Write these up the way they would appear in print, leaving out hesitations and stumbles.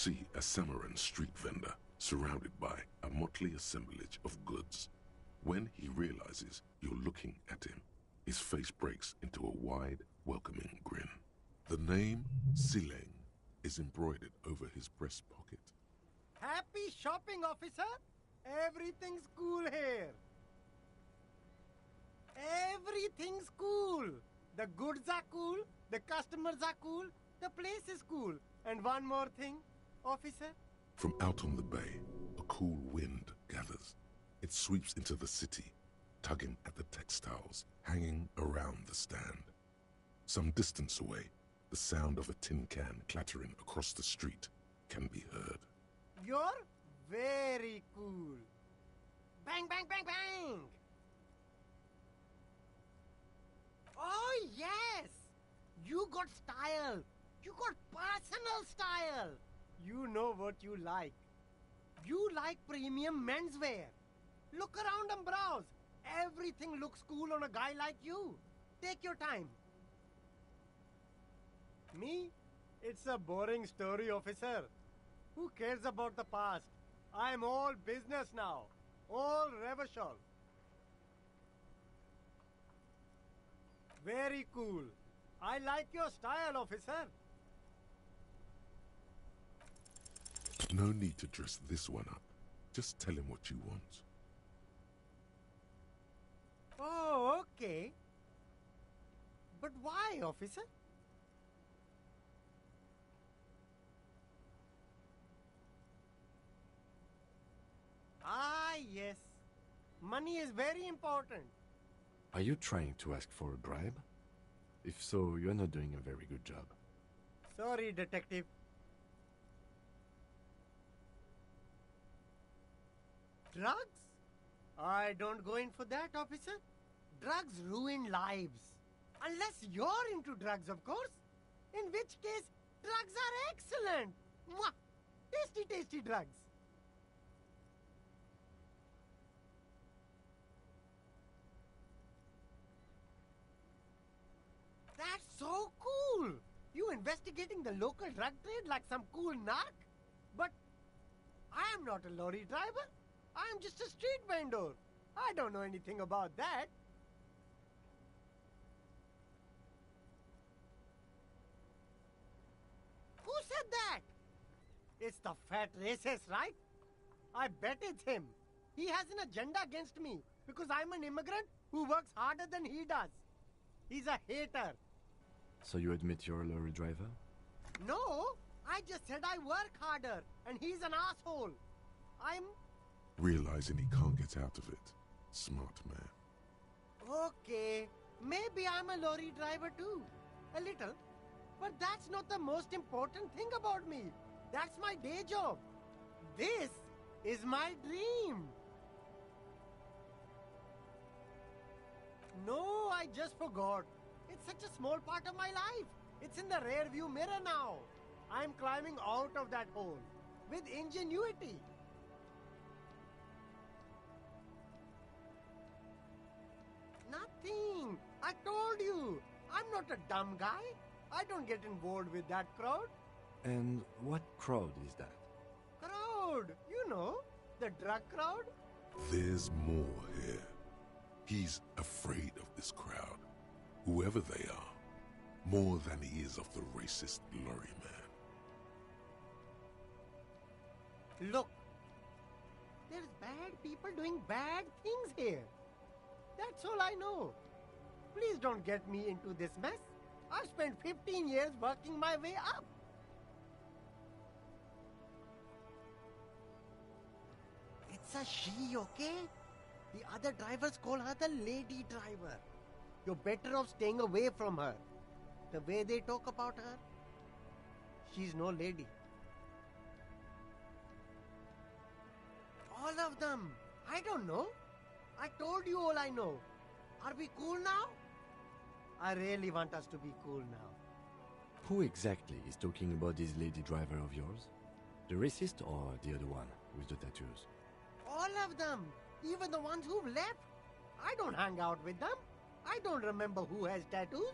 see a Samaran street vendor surrounded by a motley assemblage of goods. When he realizes you're looking at him, his face breaks into a wide, welcoming grin. The name Sileng is embroidered over his breast pocket. Happy shopping, officer! Everything's cool here. Everything's cool. The goods are cool, the customers are cool, the place is cool. And one more thing, officer. From out on the bay, a cool wind gathers. It sweeps into the city, tugging at the textiles hanging around the stand. Some distance away, the sound of a tin can clattering across the street can be heard. You're very cool. Bang, bang, bang, bang! Oh, yes! You got style. You got personal style. You know what you like. You like premium menswear. Look around and browse. Everything looks cool on a guy like you. Take your time. Me? It's a boring story, officer. Who cares about the past? I'm all business now. All revershal. Very cool. I like your style, officer. No need to dress this one up. Just tell him what you want. Oh, okay. But why, officer? Ah, yes. Money is very important. Are you trying to ask for a bribe? If so, you're not doing a very good job. Sorry, detective. Drugs? I don't go in for that, officer. Drugs ruin lives. Unless you're into drugs, of course. In which case, drugs are excellent. Mwah! Tasty, tasty drugs. That's so cool! You investigating the local drug trade like some cool narc? But I am not a lorry driver. I am just a street vendor. I don't know anything about that. Who said that? It's the fat racist, right? I bet it's him. He has an agenda against me because I'm an immigrant who works harder than he does. He's a hater. So you admit you're a lorry driver? No, I just said I work harder and he's an asshole. I'm... Realizing he can't get out of it. Smart man. Okay, maybe I'm a lorry driver too. A little. But that's not the most important thing about me. That's my day job. This is my dream. No, I just forgot. It's such a small part of my life. It's in the rear view mirror now. I'm climbing out of that hole with ingenuity. Nothing. I told you. I'm not a dumb guy. I don't get involved with that crowd. And what crowd is that? Crowd. You know, the drug crowd. There's more here. He's afraid of this crowd, whoever they are, more than he is of the racist lorry man. Look, there's bad people doing bad things here. That's all I know. Please don't get me into this mess. I've spent 15 years working my way up. It's a she, okay? The other drivers call her the lady driver. You're better off staying away from her. The way they talk about her, she's no lady. All of them. I don't know. I told you all I know. Are we cool now? I really want us to be cool now. Who exactly is talking about this lady driver of yours? The racist or the other one with the tattoos? All of them. Even the ones who've left. I don't hang out with them. I don't remember who has tattoos.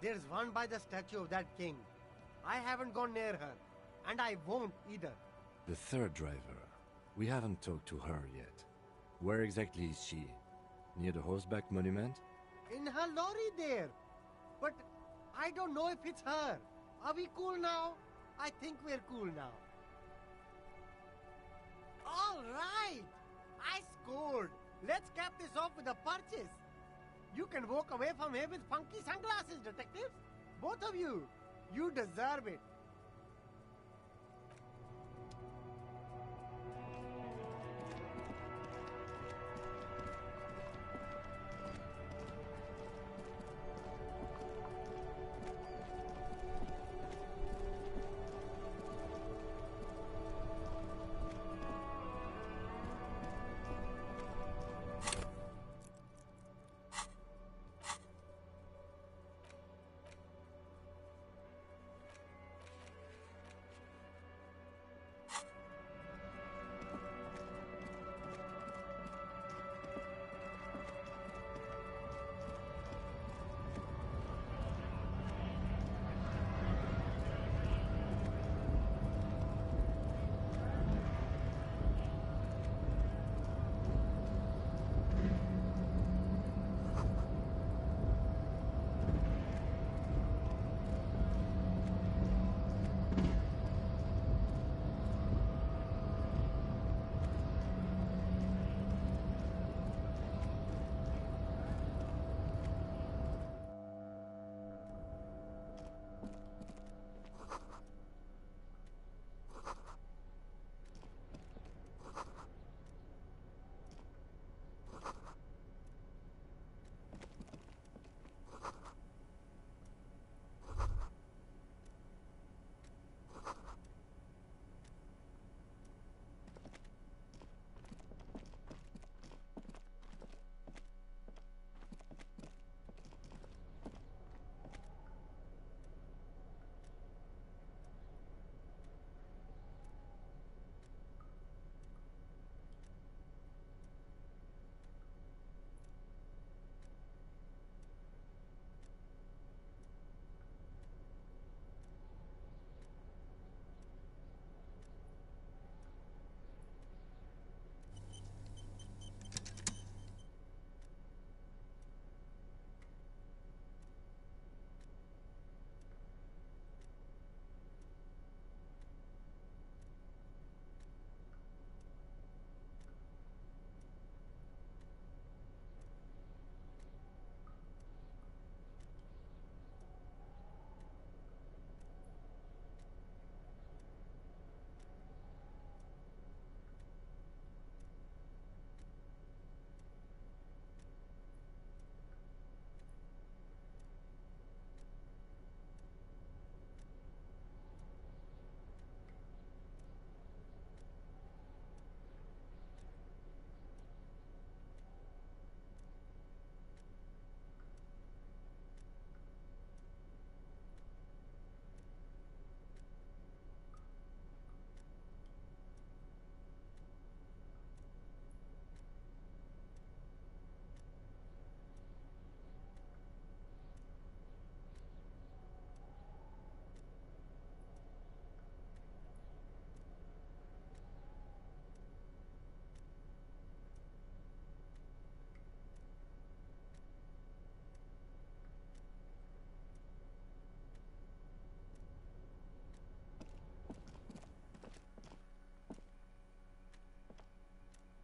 There's one by the statue of that king. I haven't gone near her, and I won't either. The third driver. We haven't talked to her yet. Where exactly is she? Near the horseback monument? In her lorry there. But I don't know if it's her. Are we cool now? I think we're cool now. All right! I scored! Let's cap this off with a purchase. You can walk away from here with funky sunglasses, detectives. Both of you. You deserve it.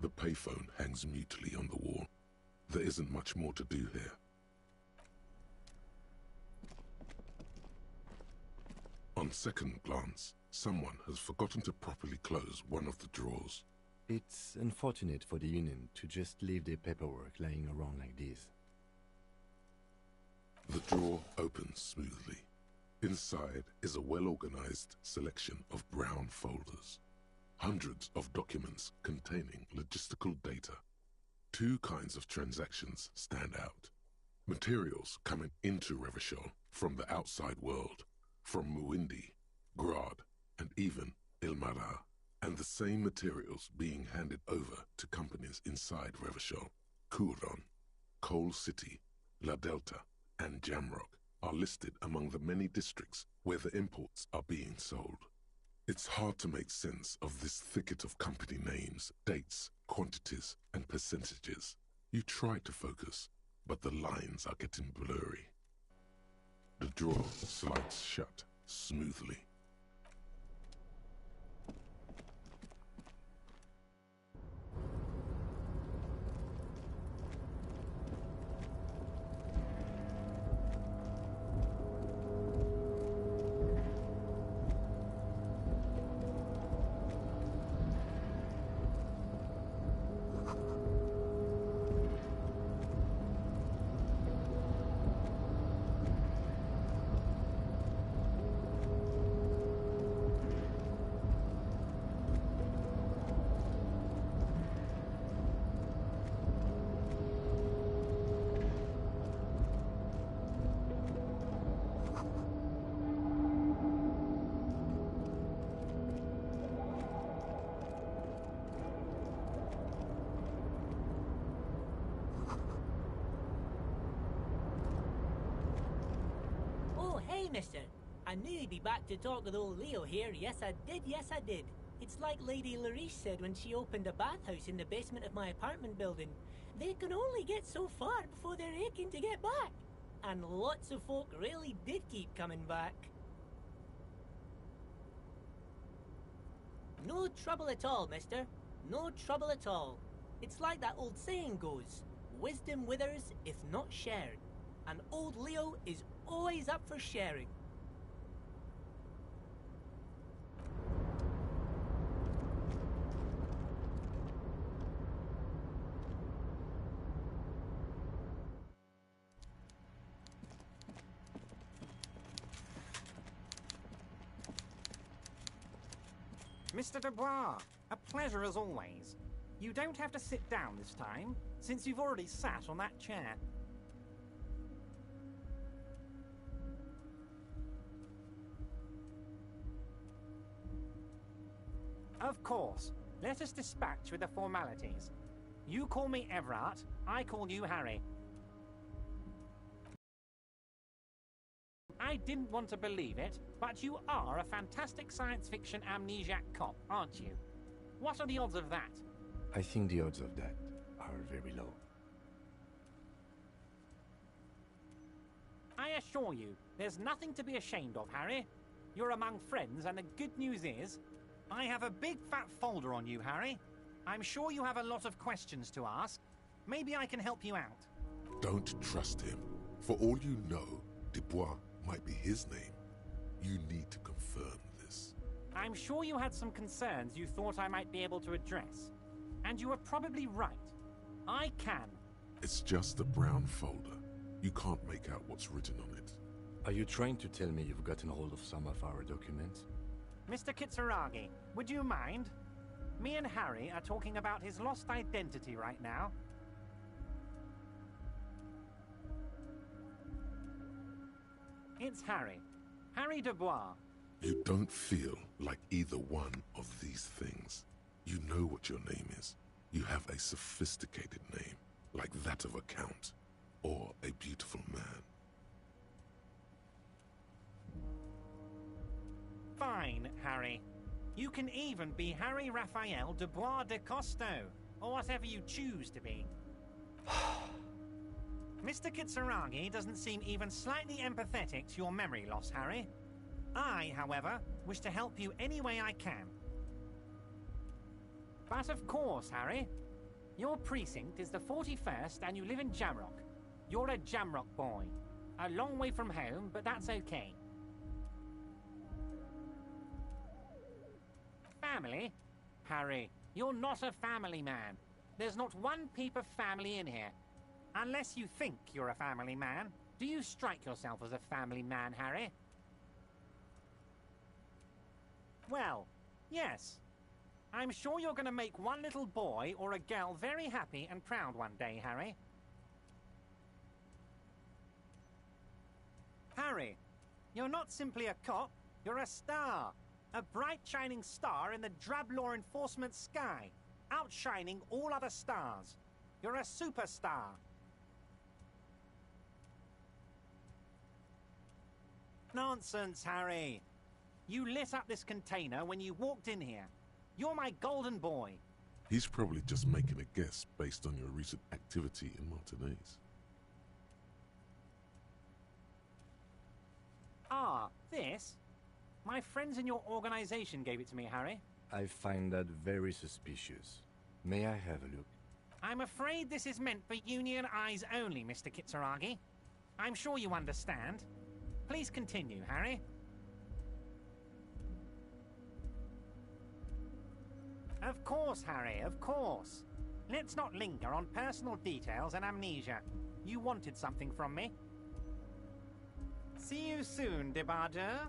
The payphone hangs mutely on the wall. There isn't much more to do here. On second glance, someone has forgotten to properly close one of the drawers. It's unfortunate for the Union to just leave their paperwork lying around like this. The drawer opens smoothly. Inside is a well-organized selection of brown folders. Hundreds of documents containing logistical data. Two kinds of transactions stand out. Materials coming into Revachol from the outside world, from Muindi, Grad, and even Ilmara, and the same materials being handed over to companies inside Revachol, Kuron, Coal City, La Delta, and Jamrock, are listed among the many districts where the imports are being sold. It's hard to make sense of this thicket of company names, dates, quantities, and percentages. You try to focus, but the lines are getting blurry. The drawer slides shut smoothly. Hey, mister. I knew you'd be back to talk with old Leo here. Yes, I did. It's like Lady Larice said when she opened a bathhouse in the basement of my apartment building. They can only get so far before they're aching to get back. And lots of folk really did keep coming back. No trouble at all, mister. No trouble at all. It's like that old saying goes, wisdom withers if not shared. And old Leo is always up for sharing. Mr. Dubois, a pleasure as always. You don't have to sit down this time, since you've already sat on that chair. Of course. Let us dispatch with the formalities. You call me Everard, I call you Harry. I didn't want to believe it, but you are a fantastic science fiction amnesiac cop, aren't you? What are the odds of that? I think the odds of that are very low. I assure you, there's nothing to be ashamed of, Harry. You're among friends, and the good news is, I have a big fat folder on you, Harry. I'm sure you have a lot of questions to ask. Maybe I can help you out. Don't trust him. For all you know, Dubois might be his name. You need to confirm this. I'm sure you had some concerns you thought I might be able to address. And you were probably right. I can. It's just a brown folder. You can't make out what's written on it. Are you trying to tell me you've gotten hold of some of our documents? Mr. Kitsuragi, would you mind? Me and Harry are talking about his lost identity right now. It's Harry. Harry Dubois. You don't feel like either one of these things. You know what your name is. You have a sophisticated name, like that of a count, or a beautiful man. Fine, Harry. You can even be Harry Raphael Dubois de Costo, or whatever you choose to be. Mr. Kitsuragi doesn't seem even slightly empathetic to your memory loss, Harry. I, however, wish to help you any way I can. But of course, Harry, your precinct is the 41st and you live in Jamrock. You're a Jamrock boy. A long way from home, but that's okay. Family? Harry, you're not a family man. There's not one peep of family in here. Unless you think you're a family man. Do you strike yourself as a family man, Harry? Well, yes. I'm sure you're going to make one little boy or a girl very happy and proud one day, Harry. Harry, you're not simply a cop, you're a star. A bright shining star in the drab law enforcement sky, outshining all other stars. You're a superstar. Nonsense, Harry. You lit up this container when you walked in here. You're my golden boy. He's probably just making a guess based on your recent activity in Martinez. Ah, this? My friends in your organization gave it to me, Harry. I find that very suspicious. May I have a look? I'm afraid this is meant for Union eyes only, Mr. Kitsuragi. I'm sure you understand. Please continue, Harry. Of course, Harry, of course. Let's not linger on personal details and amnesia. You wanted something from me. See you soon, debardeur.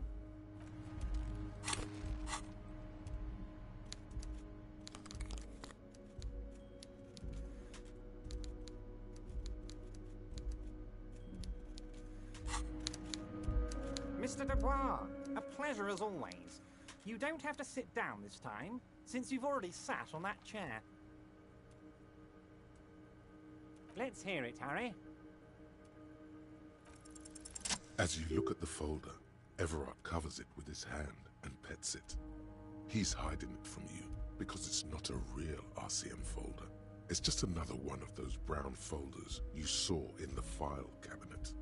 Mr. Dubois, a pleasure as always. You don't have to sit down this time, since you've already sat on that chair. Let's hear it, Harry. As you look at the folder, Everard covers it with his hand and pets it. He's hiding it from you because it's not a real RCM folder. It's just another one of those brown folders you saw in the file cabinet.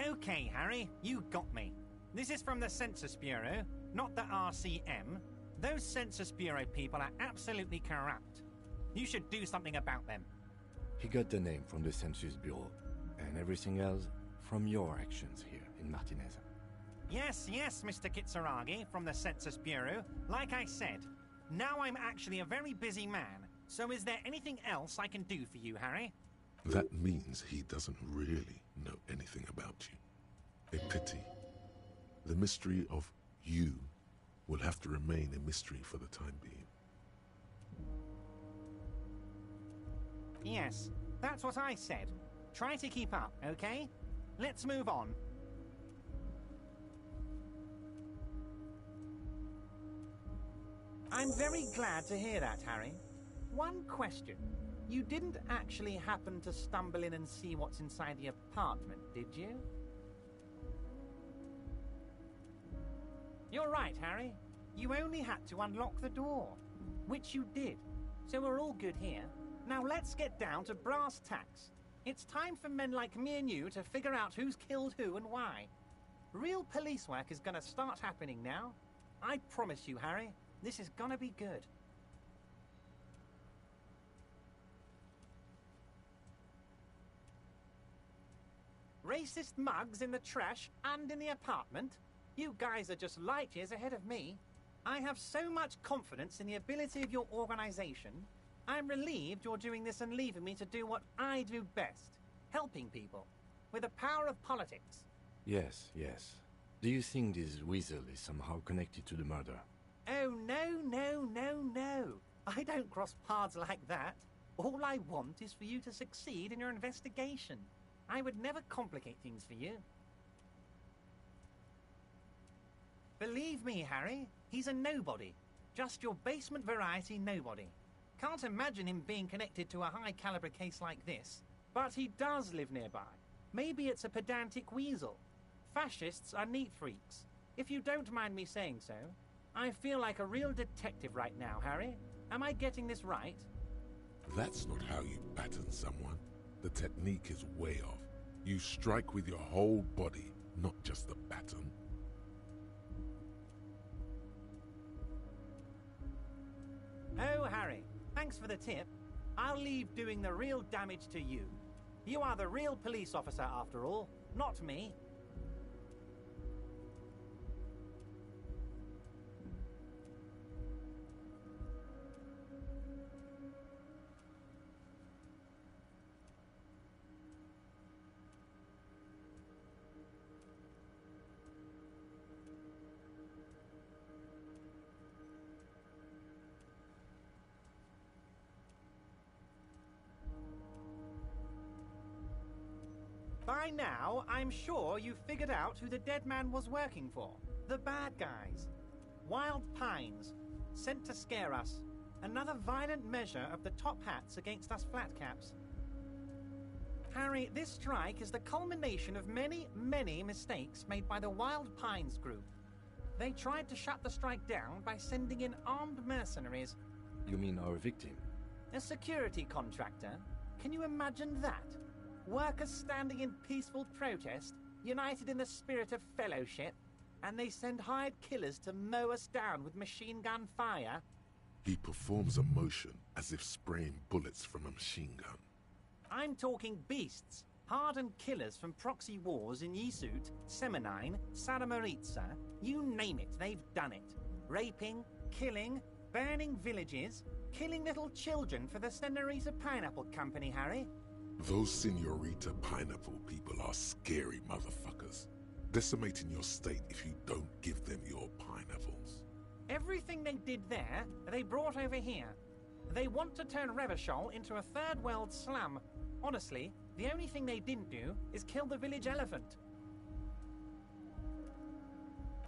Okay, Harry, you got me. This is from the Census Bureau, not the RCM. Those Census Bureau people are absolutely corrupt. You should do something about them. He got the name from the Census Bureau, and everything else from your actions here in Martinez. Yes, Mr. Kitsuragi from the Census Bureau. Like I said, now I'm actually a very busy man, so is there anything else I can do for you, Harry? That means he doesn't really know anything about you. A pity. The mystery of you will have to remain a mystery for the time being. Yes, that's what I said. Try to keep up, okay? Let's move on. I'm very glad to hear that, Harry. One question. You didn't actually happen to stumble in and see what's inside the apartment, did you? You're right, Harry. You only had to unlock the door, which you did. So we're all good here. Now let's get down to brass tacks. It's time for men like me and you to figure out who's killed who and why. Real police work is gonna start happening now. I promise you, Harry, this is gonna be good. Racist mugs in the trash and in the apartment? You guys are just light years ahead of me. I have so much confidence in the ability of your organization. I'm relieved you're doing this and leaving me to do what I do best. Helping people. With the power of politics. Yes. Do you think this weasel is somehow connected to the murder? Oh, no. I don't cross paths like that. All I want is for you to succeed in your investigation. I would never complicate things for you. Believe me, Harry, he's a nobody. Just your basement variety nobody. Can't imagine him being connected to a high-caliber case like this. But he does live nearby. Maybe it's a pedantic weasel. Fascists are neat freaks. If you don't mind me saying so, I feel like a real detective right now, Harry. Am I getting this right? That's not how you baton someone. The technique is way off. You strike with your whole body, not just the baton. Oh, Harry, thanks for the tip. I'll leave doing the real damage to you. You are the real police officer after all, not me. By now, I'm sure you've figured out who the dead man was working for. The bad guys. Wild Pines. Sent to scare us. Another violent measure of the top hats against us flatcaps. Harry, this strike is the culmination of many, many mistakes made by the Wild Pines group. They tried to shut the strike down by sending in armed mercenaries. You mean our victim? A security contractor? Can you imagine that? Workers standing in peaceful protest, united in the spirit of fellowship, and they send hired killers to mow us down with machine gun fire? He performs a motion as if spraying bullets from a machine gun. I'm talking beasts, hardened killers from proxy wars in Yisut, Semenine, Saramaritsa, you name it, they've done it. Raping, killing, burning villages, killing little children for the Senorita Pineapple Company, Harry. Those Senorita Pineapple people are scary motherfuckers. Decimating your state if you don't give them your pineapples. Everything they did there, they brought over here. They want to turn Revachol into a third world slum. Honestly, the only thing they didn't do is kill the village elephant.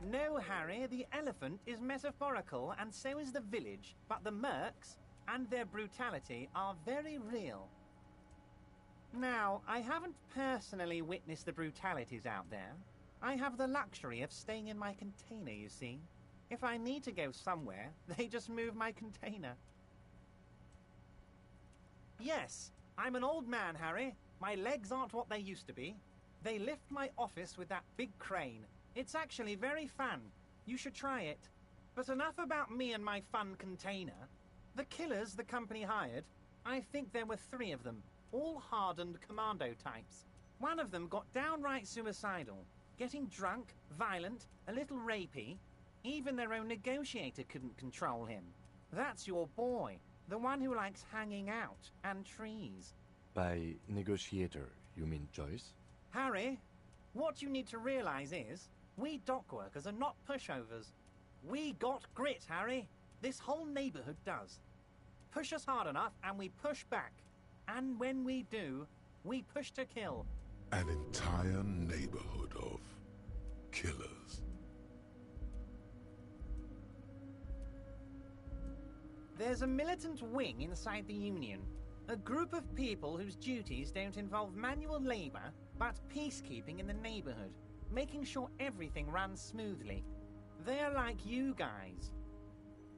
No, Harry, the elephant is metaphorical and so is the village, but the mercs and their brutality are very real. Now, I haven't personally witnessed the brutalities out there. I have the luxury of staying in my container, you see. If I need to go somewhere, they just move my container. Yes, I'm an old man, Harry. My legs aren't what they used to be. They lift my office with that big crane. It's actually very fun. You should try it. But enough about me and my fun container. The killers the company hired, I think there were 3 of them, all hardened commando types. One of them got downright suicidal, getting drunk, violent, a little rapey. Even their own negotiator couldn't control him. That's your boy, the one who likes hanging out and trees. By negotiator, you mean Joyce? Harry, what you need to realize is, we dock workers are not pushovers. We got grit, Harry. This whole neighborhood does. Push us hard enough and we push back. And when we do, we push to kill. An entire neighborhood of killers. There's a militant wing inside the Union. A group of people whose duties don't involve manual labor, but peacekeeping in the neighborhood, making sure everything runs smoothly. They're like you guys.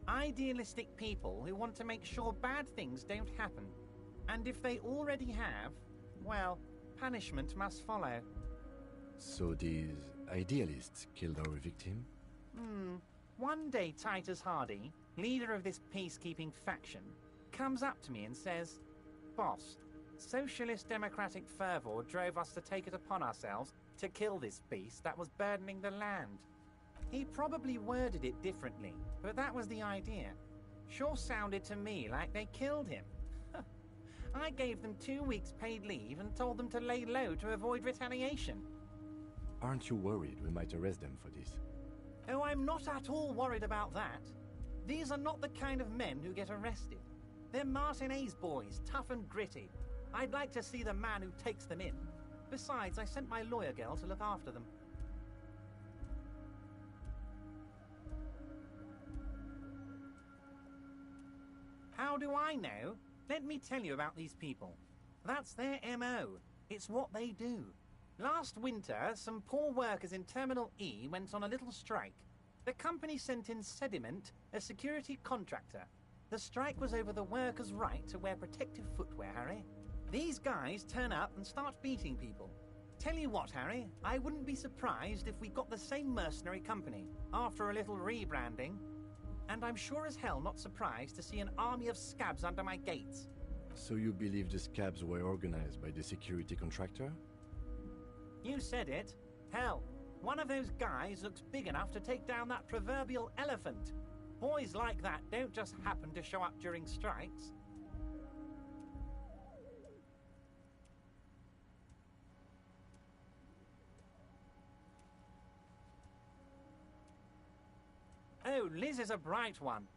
Idealistic people who want to make sure bad things don't happen. And if they already have, well, punishment must follow. So these idealists killed our victim? One day Titus Hardy, leader of this peacekeeping faction, comes up to me and says, "Boss, socialist democratic fervor drove us to take it upon ourselves to kill this beast that was burdening the land." He probably worded it differently, but that was the idea. Sure sounded to me like they killed him. I gave them 2 weeks paid leave and told them to lay low to avoid retaliation. Aren't you worried we might arrest them for this? Oh, I'm not at all worried about that. These are not the kind of men who get arrested. They're Martinez boys, tough and gritty. I'd like to see the man who takes them in. Besides, I sent my lawyer girl to look after them. How do I know? Let me tell you about these people. That's their MO. It's what they do. Last winter, some poor workers in Terminal E went on a little strike. The company sent in Sediment, a security contractor. The strike was over the workers' right to wear protective footwear, Harry. These guys turn up and start beating people. Tell you what, Harry, I wouldn't be surprised if we got the same mercenary company after a little rebranding. And I'm sure as hell not surprised to see an army of scabs under my gates. So you believe the scabs were organized by the security contractor? You said it. Hell, one of those guys looks big enough to take down that proverbial elephant. Boys like that don't just happen to show up during strikes. Oh, Liz is a bright one.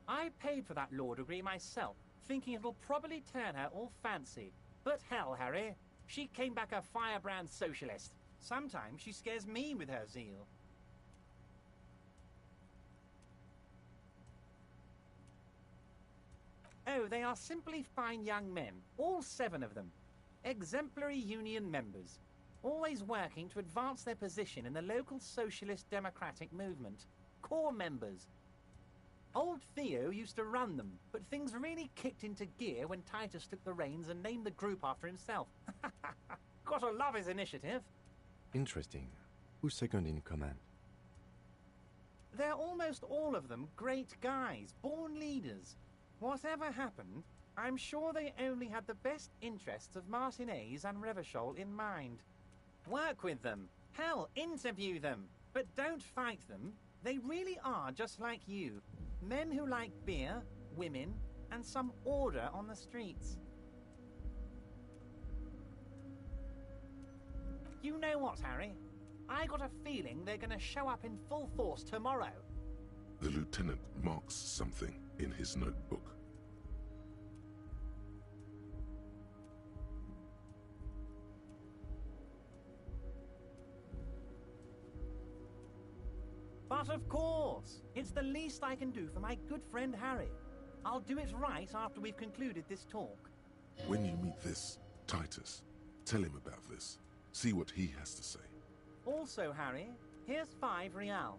I paid for that law degree myself, thinking it'll probably turn her all fancy. But hell, Harry, she came back a firebrand socialist. Sometimes she scares me with her zeal. Oh, they are simply fine young men, all 7 of them. Exemplary union members, always working to advance their position in the local socialist democratic movement. Core members. Old Theo used to run them, but things really kicked into gear when Titus took the reins and named the group after himself. Gotta love his initiative. Interesting. Who's second in command? They're almost all of them great guys, born leaders. Whatever happened, I'm sure they only had the best interests of Martinez and Revachol in mind. Work with them. Hell, interview them. But don't fight them. They really are just like you. Men who like beer, women, and some order on the streets. You know what, Harry? I got a feeling they're gonna show up in full force tomorrow. The lieutenant marks something in his notebook. But of course, it's the least I can do for my good friend Harry. I'll do it right after we've concluded this talk. When you meet this Titus, tell him about this. See what he has to say. Also, Harry, here's 5 real.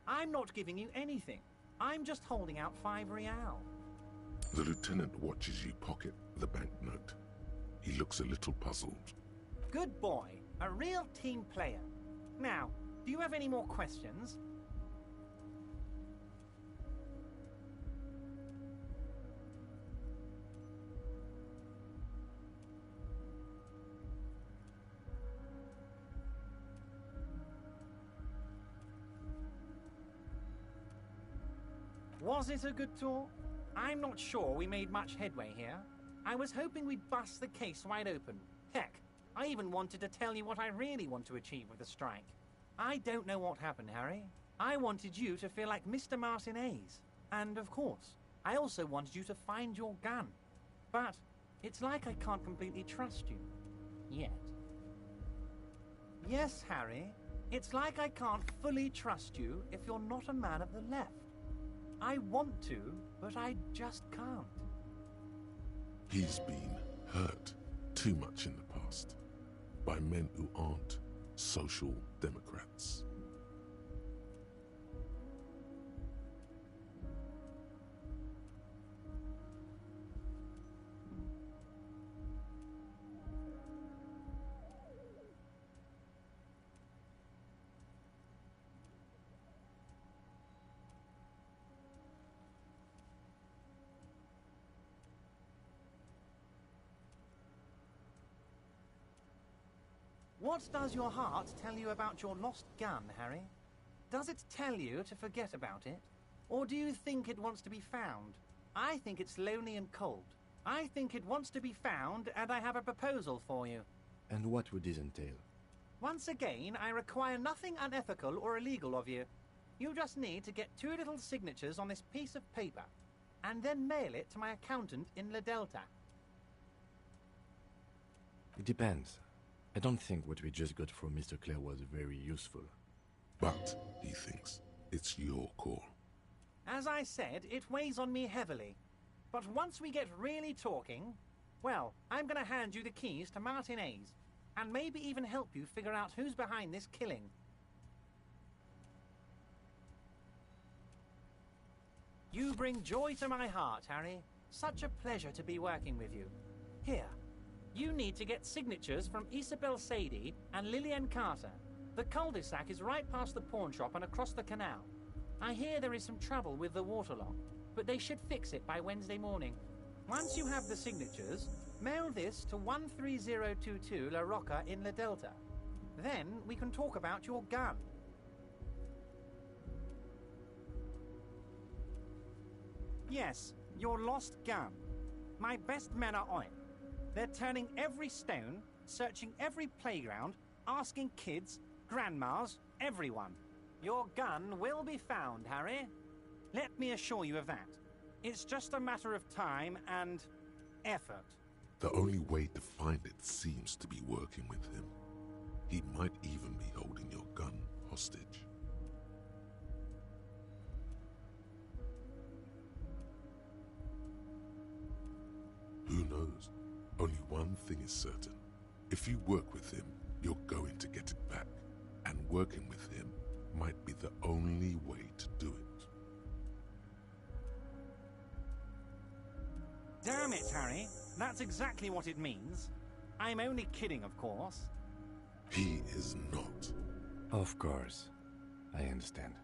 I'm not giving you anything. I'm just holding out 5 real. The lieutenant watches you pocket the banknote. He looks a little puzzled. Good boy. A real team player. Now, do you have any more questions? Was it a good talk? I'm not sure we made much headway here. I was hoping we'd bust the case wide open. Heck, I even wanted to tell you what I really want to achieve with the strike. I don't know what happened, Harry. I wanted you to feel like Mr. Martinez. And of course, I also wanted you to find your gun. But it's like I can't completely trust you. Yet. Yes, Harry. It's like I can't fully trust you if you're not a man of the left. I want to, but I just can't. He's been hurt too much in the past by men who aren't social democrats. What does your heart tell you about your lost gun, Harry? Does it tell you to forget about it? Or do you think it wants to be found? I think it's lonely and cold. I think it wants to be found, and I have a proposal for you. And what would this entail? Once again, I require nothing unethical or illegal of you. You just need to get 2 little signatures on this piece of paper, and then mail it to my accountant in La Delta. It depends. I don't think what we just got from Mr. Clare was very useful. But, he thinks, it's your call. As I said, it weighs on me heavily. But once we get really talking, well, I'm going to hand you the keys to Martinez, and maybe even help you figure out who's behind this killing. You bring joy to my heart, Harry. Such a pleasure to be working with you. Here. You need to get signatures from Isabel Sadie and Lillian Carter. The cul-de-sac is right past the pawn shop and across the canal. I hear there is some trouble with the waterlock, but they should fix it by Wednesday morning. Once you have the signatures, mail this to 13022 La Rocca in La Delta. Then we can talk about your gun. Yes, your lost gun. My best men are on it. They're turning every stone, searching every playground, asking kids, grandmas, everyone. Your gun will be found, Harry. Let me assure you of that. It's just a matter of time and effort. The only way to find it seems to be working with him. He might even be holding your gun hostage. knows? Only one thing is certain. If you work with him, you're going to get it back. And working with him might be the only way to do it. Damn it, Harry. That's exactly what it means. I'm only kidding, of course. He is not. Of course. I understand.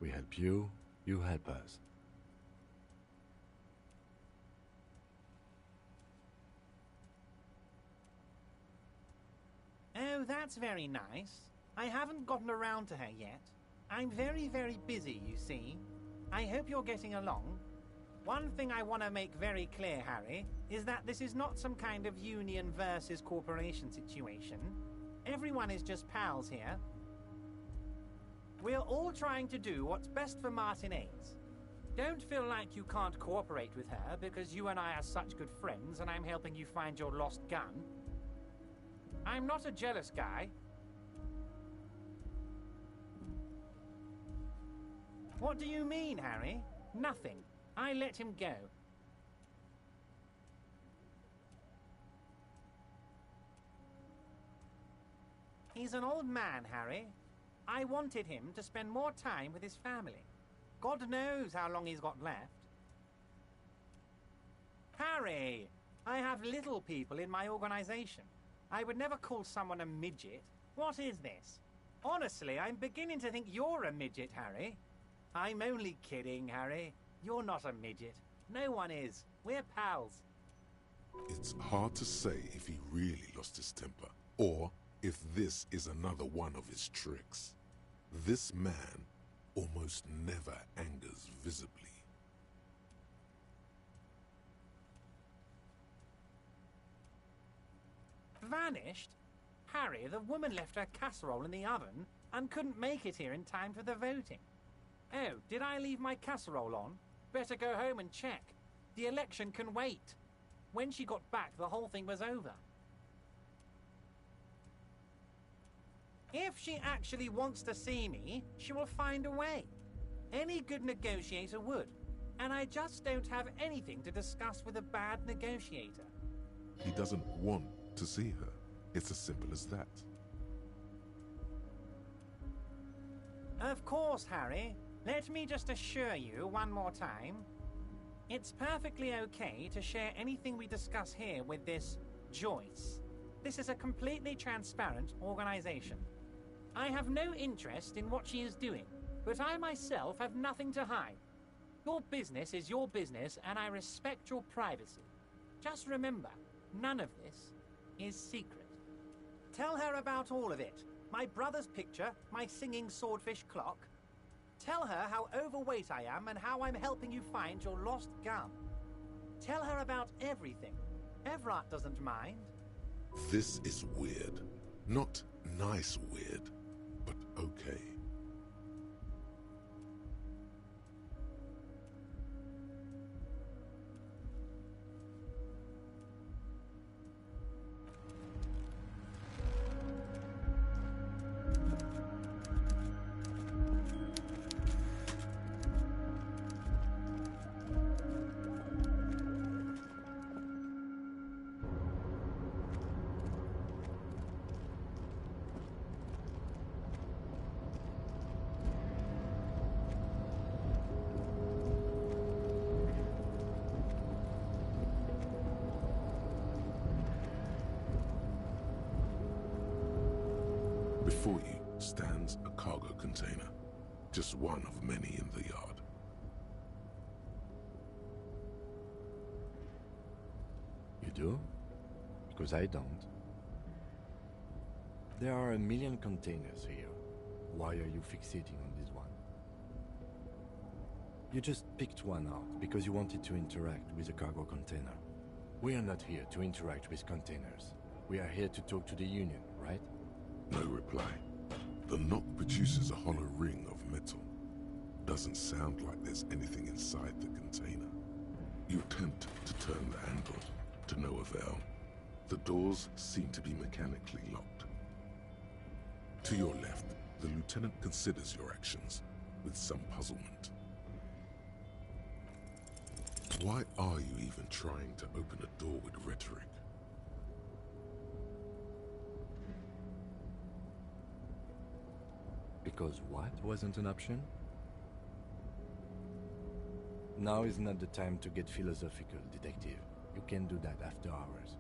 We help you, you help us. Oh, that's very nice. I haven't gotten around to her yet. I'm very, very busy, you see. I hope you're getting along. One thing I want to make very clear, Harry, is that this is not some kind of union versus corporation situation. Everyone is just pals here. We're all trying to do what's best for Martinez. Don't feel like you can't cooperate with her because you and I are such good friends and I'm helping you find your lost gun. I'm not a jealous guy. What do you mean, Harry? Nothing. I let him go. He's an old man, Harry. I wanted him to spend more time with his family. God knows how long he's got left. Harry! I have little people in my organization. I would never call someone a midget. What is this? Honestly, I'm beginning to think you're a midget, Harry. I'm only kidding, Harry. You're not a midget. No one is. We're pals. It's hard to say if he really lost his temper, or if this is another one of his tricks. This man almost never angers visibly. Vanished? Harry, the woman left her casserole in the oven and couldn't make it here in time for the voting. Oh, did I leave my casserole on? Better go home and check. The election can wait. When she got back, the whole thing was over. If she actually wants to see me, she will find a way. Any good negotiator would. And I just don't have anything to discuss with a bad negotiator. He doesn't want to see her. It's as simple as that. Of course, Harry. Let me just assure you one more time. It's perfectly okay to share anything we discuss here with this Joyce. This is a completely transparent organization. I have no interest in what she is doing, but I myself have nothing to hide. Your business is your business, and I respect your privacy. Just remember, none of this is secret. Tell her about all of it. My brother's picture, my singing swordfish clock. Tell her how overweight I am and how I'm helping you find your lost gun. Tell her about everything. Everett doesn't mind. This is weird. Not nice weird, but okay. Before you stands a cargo container, just one of many in the yard. You do? Because I don't. There are a million containers here. Why are you fixating on this one? You just picked one out because you wanted to interact with a cargo container. We are not here to interact with containers. We are here to talk to the Union, right? No reply. The knock produces a hollow ring of metal. Doesn't sound like there's anything inside the container. You attempt to turn the handle, to no avail. The doors seem to be mechanically locked. To your left, the lieutenant considers your actions with some puzzlement. Why are you even trying to open a door with red Because what wasn't an option? Now is not the time to get philosophical, detective. You can do that after hours.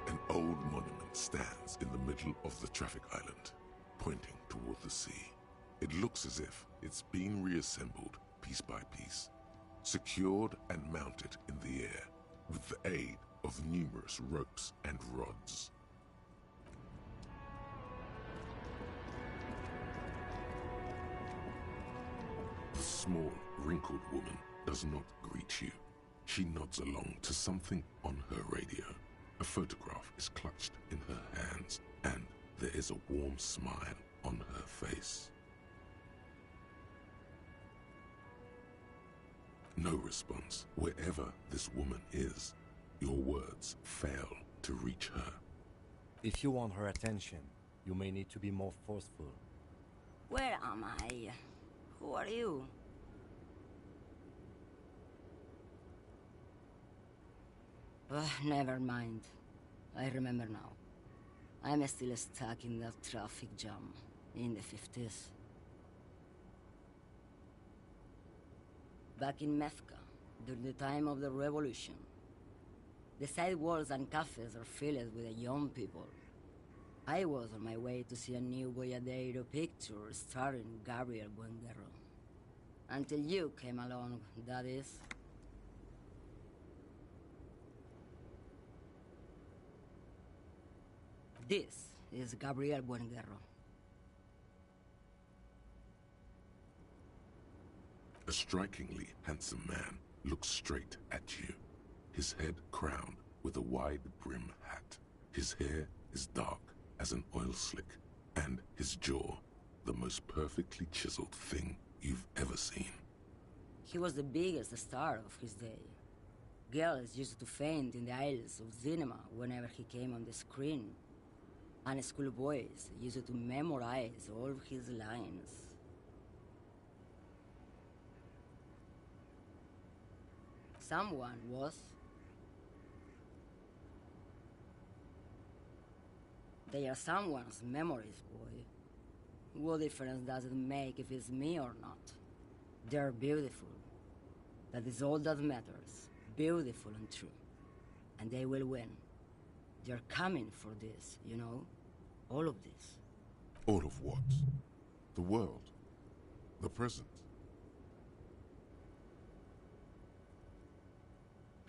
An old monument stands in the middle of the traffic island, pointing toward the sea. It looks as if it's been reassembled piece by piece, secured and mounted in the air with the aid of numerous ropes and rods. The small, wrinkled woman does not greet you. She nods along to something on her radio. A photograph is clutched in her hands, and there is a warm smile on her face. No response. Wherever this woman is, your words fail to reach her. If you want her attention, you may need to be more forceful. Where am I? Who are you? Never mind. I remember now. I'm still stuck in that traffic jam in the 50s. Back in Methka, during the time of the revolution, the sidewalks and cafes are filled with young people. I was on my way to see a new Boyadero picture starring Gabriel Buenguerro. Until you came along, that is. This is Gabriel Buenguerro. A strikingly handsome man looks straight at you, his head crowned with a wide-brim hat. His hair is dark as an oil slick, and his jaw the most perfectly chiseled thing you've ever seen. He was the biggest star of his day. Girls used to faint in the aisles of cinema whenever he came on the screen. And schoolboys used to memorize all of his lines. Someone was. They are someone's memories, boy. What difference does it make if it's me or not? They're beautiful. That is all that matters. Beautiful and true. And they will win. They're coming for this, you know? All of this. All of what? The world. The present.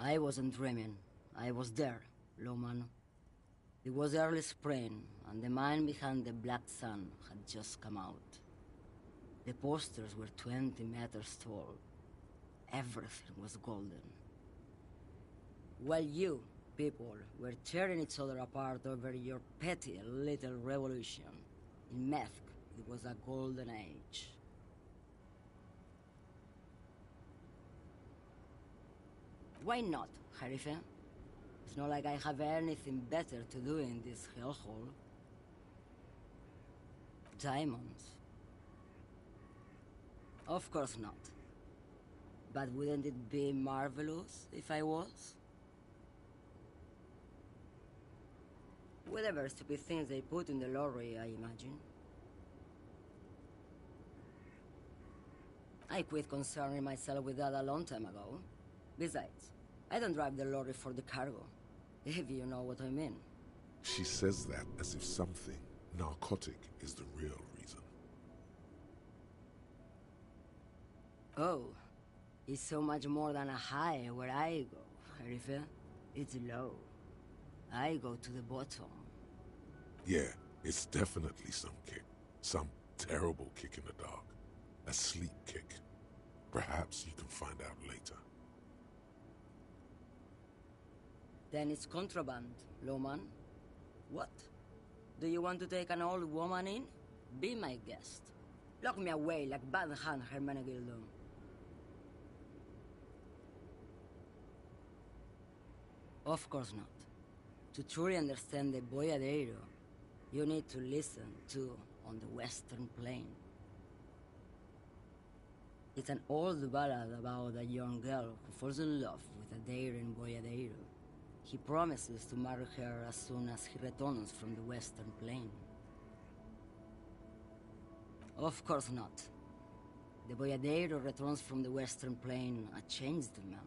I wasn't dreaming. I was there, Lawman. It was early spring, and the man behind the black sun had just come out. The posters were 20 meters tall. Everything was golden. While you, people, were tearing each other apart over your petty little revolution, in Methk, it was a golden age. Why not, Harife? It's not like I have anything better to do in this hellhole. Diamonds. Of course not. But wouldn't it be marvelous if I was? Whatever stupid things they put in the lorry, I imagine. I quit concerning myself with that a long time ago. Besides, I don't drive the lorry for the cargo, if you know what I mean. She says that as if something narcotic is the real reason. Oh, it's so much more than a high where I go, Harife. It's low. I go to the bottom. Yeah, it's definitely some kick. Some terrible kick in the dark. A sleep kick. Perhaps you can find out later. Then it's contraband, Lowman. What? Do you want to take an old woman in? Be my guest. Lock me away like Bad Hand Hermenegildo. Of course not. To truly understand the Boyadero, you need to listen to On the Western Plain. It's an old ballad about a young girl who falls in love with a daring Boyadero. He promises to marry her as soon as he returns from the Western Plain. Of course not. The Boyadero returns from the Western Plain a changed man.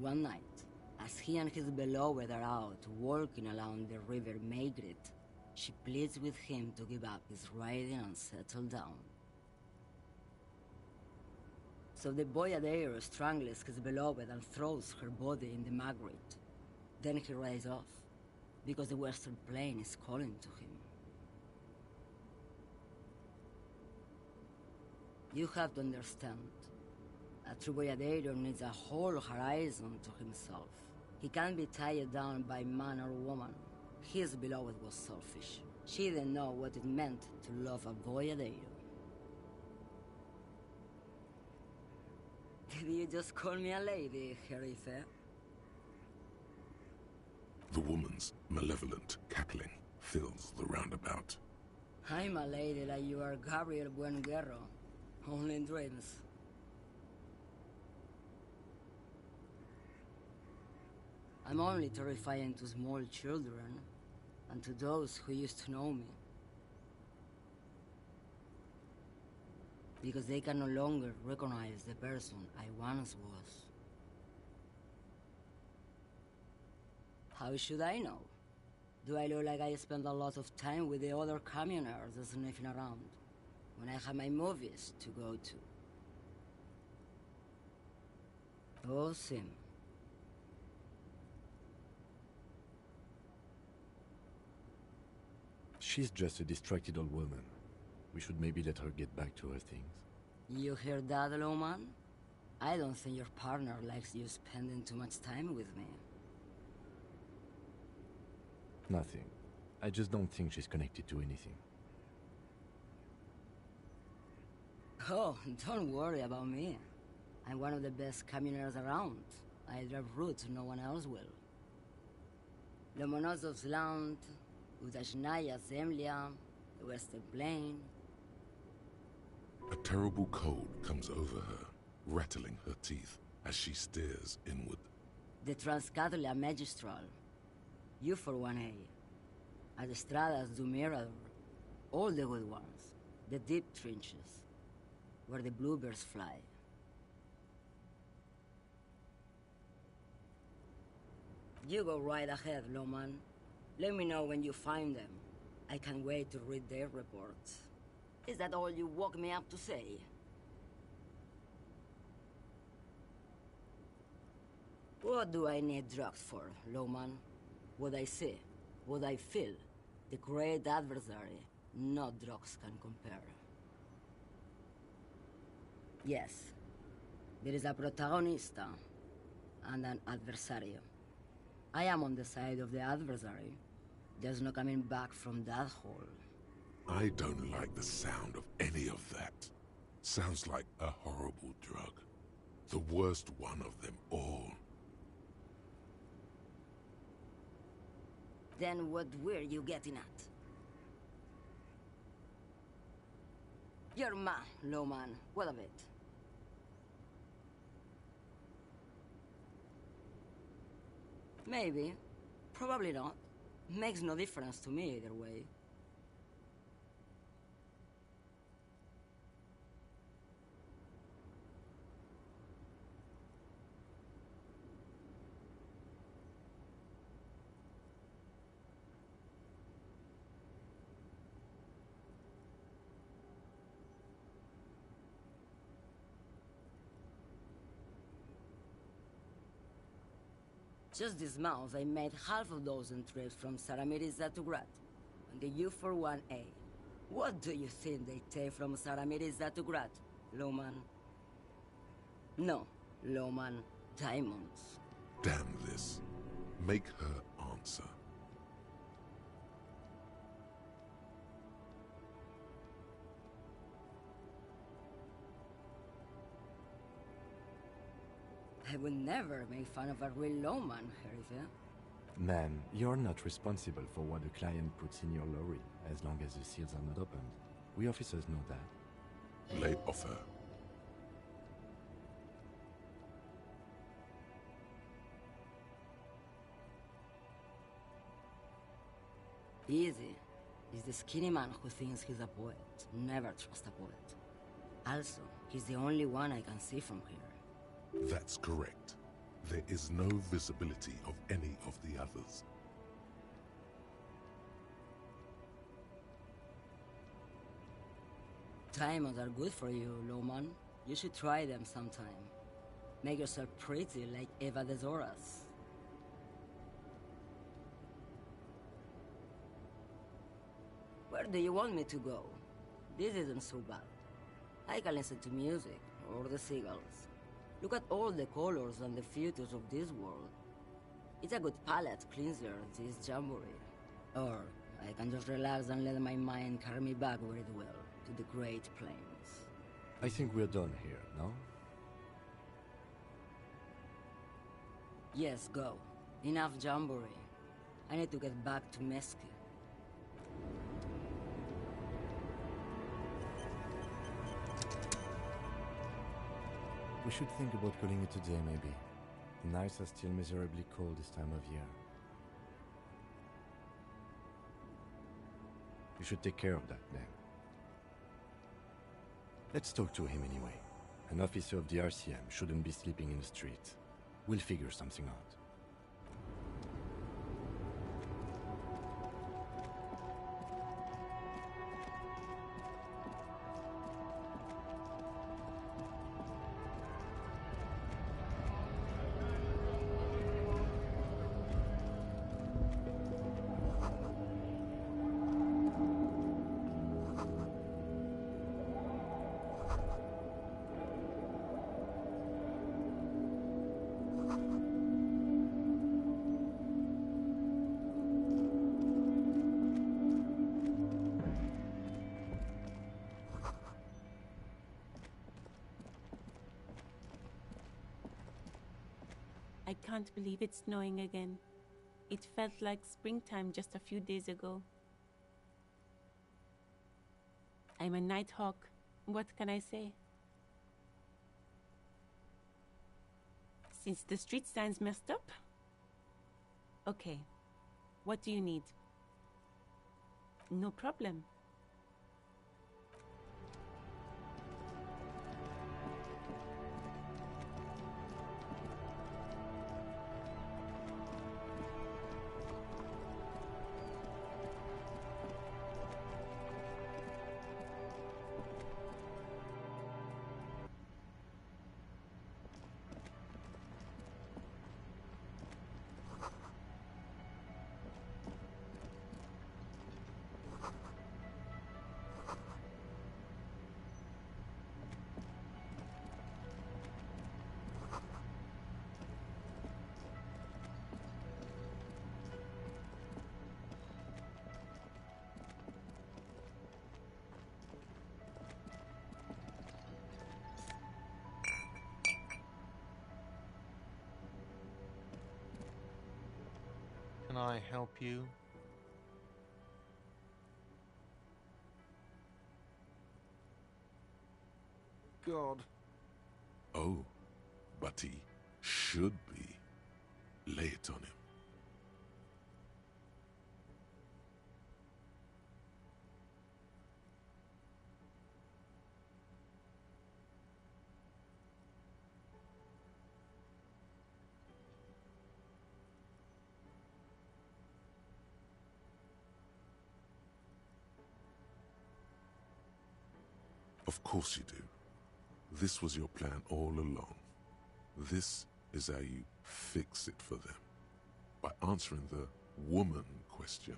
One night, as he and his beloved are out walking along the river Maigret, she pleads with him to give up his riding and settle down. So the Boyadero strangles his beloved and throws her body in the Maigret. Then he rides off, because the Western Plain is calling to him. You have to understand, a true Boyadero needs a whole horizon to himself. He can't be tied down by man or woman. His beloved was selfish. She didn't know what it meant to love a Boyadero. Did you just call me a lady, Harife? The woman's malevolent cackling fills the roundabout. I'm a lady like you are, Gabriel Buenguerro. Only in dreams. I'm only terrifying to small children, and to those who used to know me. Because they can no longer recognize the person I once was. How should I know? Do I look like I spend a lot of time with the other communers sniffing around, when I have my movies to go to? Oh, Sim. She's just a distracted old woman. We should maybe let her get back to her things. You hear that, Lowman? I don't think your partner likes you spending too much time with me. Nothing. I just don't think she's connected to anything. Oh, don't worry about me. I'm one of the best communers around. I drive routes no one else will. Lomonosov's Land, Udashnaya Zemlya, the Western Plain. A terrible cold comes over her, rattling her teeth as she stares inward. The Transcatolia Magistral. You for 1A. Adestradas du Mirador. All the good ones. The deep trenches. Where the bluebirds fly. You go right ahead, Lowman. Let me know when you find them. I can't wait to read their reports. Is that all you woke me up to say? What do I need drugs for, Lowman? What I see, what I feel, the great adversary, no drugs can compare. Yes, there is a protagonista and an adversario. I am on the side of the adversary. There's no coming back from that hole. I don't like the sound of any of that. Sounds like a horrible drug. The worst one of them all. Then what were you getting at? You're low man. What of it? Maybe. Probably not. Makes no difference to me either way. Just this month, I made half a dozen trips from Saramiris to Grat, on the U41A. What do you think they take from Saramiris to Grat, Lowman? No, Lowman, diamonds. Damn this. Make her answer. I would never make fun of a real lawman, Herife. Ma'am, you're not responsible for what the client puts in your lorry, as long as the seals are not opened. We officers know that. Lay off her. Easy. He's the skinny man who thinks he's a poet. Never trust a poet. Also, he's the only one I can see from here. That's correct. There is no visibility of any of the others. Diamonds are good for you, Lowman. You should try them sometime. Make yourself pretty like Eva de Zoras. Where do you want me to go? This isn't so bad. I can listen to music, or the seagulls. Look at all the colors and the features of this world. It's a good palate cleanser, this jamboree. Or I can just relax and let my mind carry me back where it will, to the Great Plains. I think we're done here, no? Yes, go. Enough jamboree. I need to get back to Mesque. We should think about calling it a day, maybe. The nights are still miserably cold this time of year. You should take care of that, then. Let's talk to him anyway. An officer of the RCM shouldn't be sleeping in the street. We'll figure something out. I can't believe it's snowing again. It felt like springtime just a few days ago. I'm a nighthawk. What can I say? Since the street signs messed up? Okay. What do you need? No problem. Can I help you? God. Oh, but he should be. Lay it on him. Of course you do. This was your plan all along. This is how you fix it for them. By answering the woman question.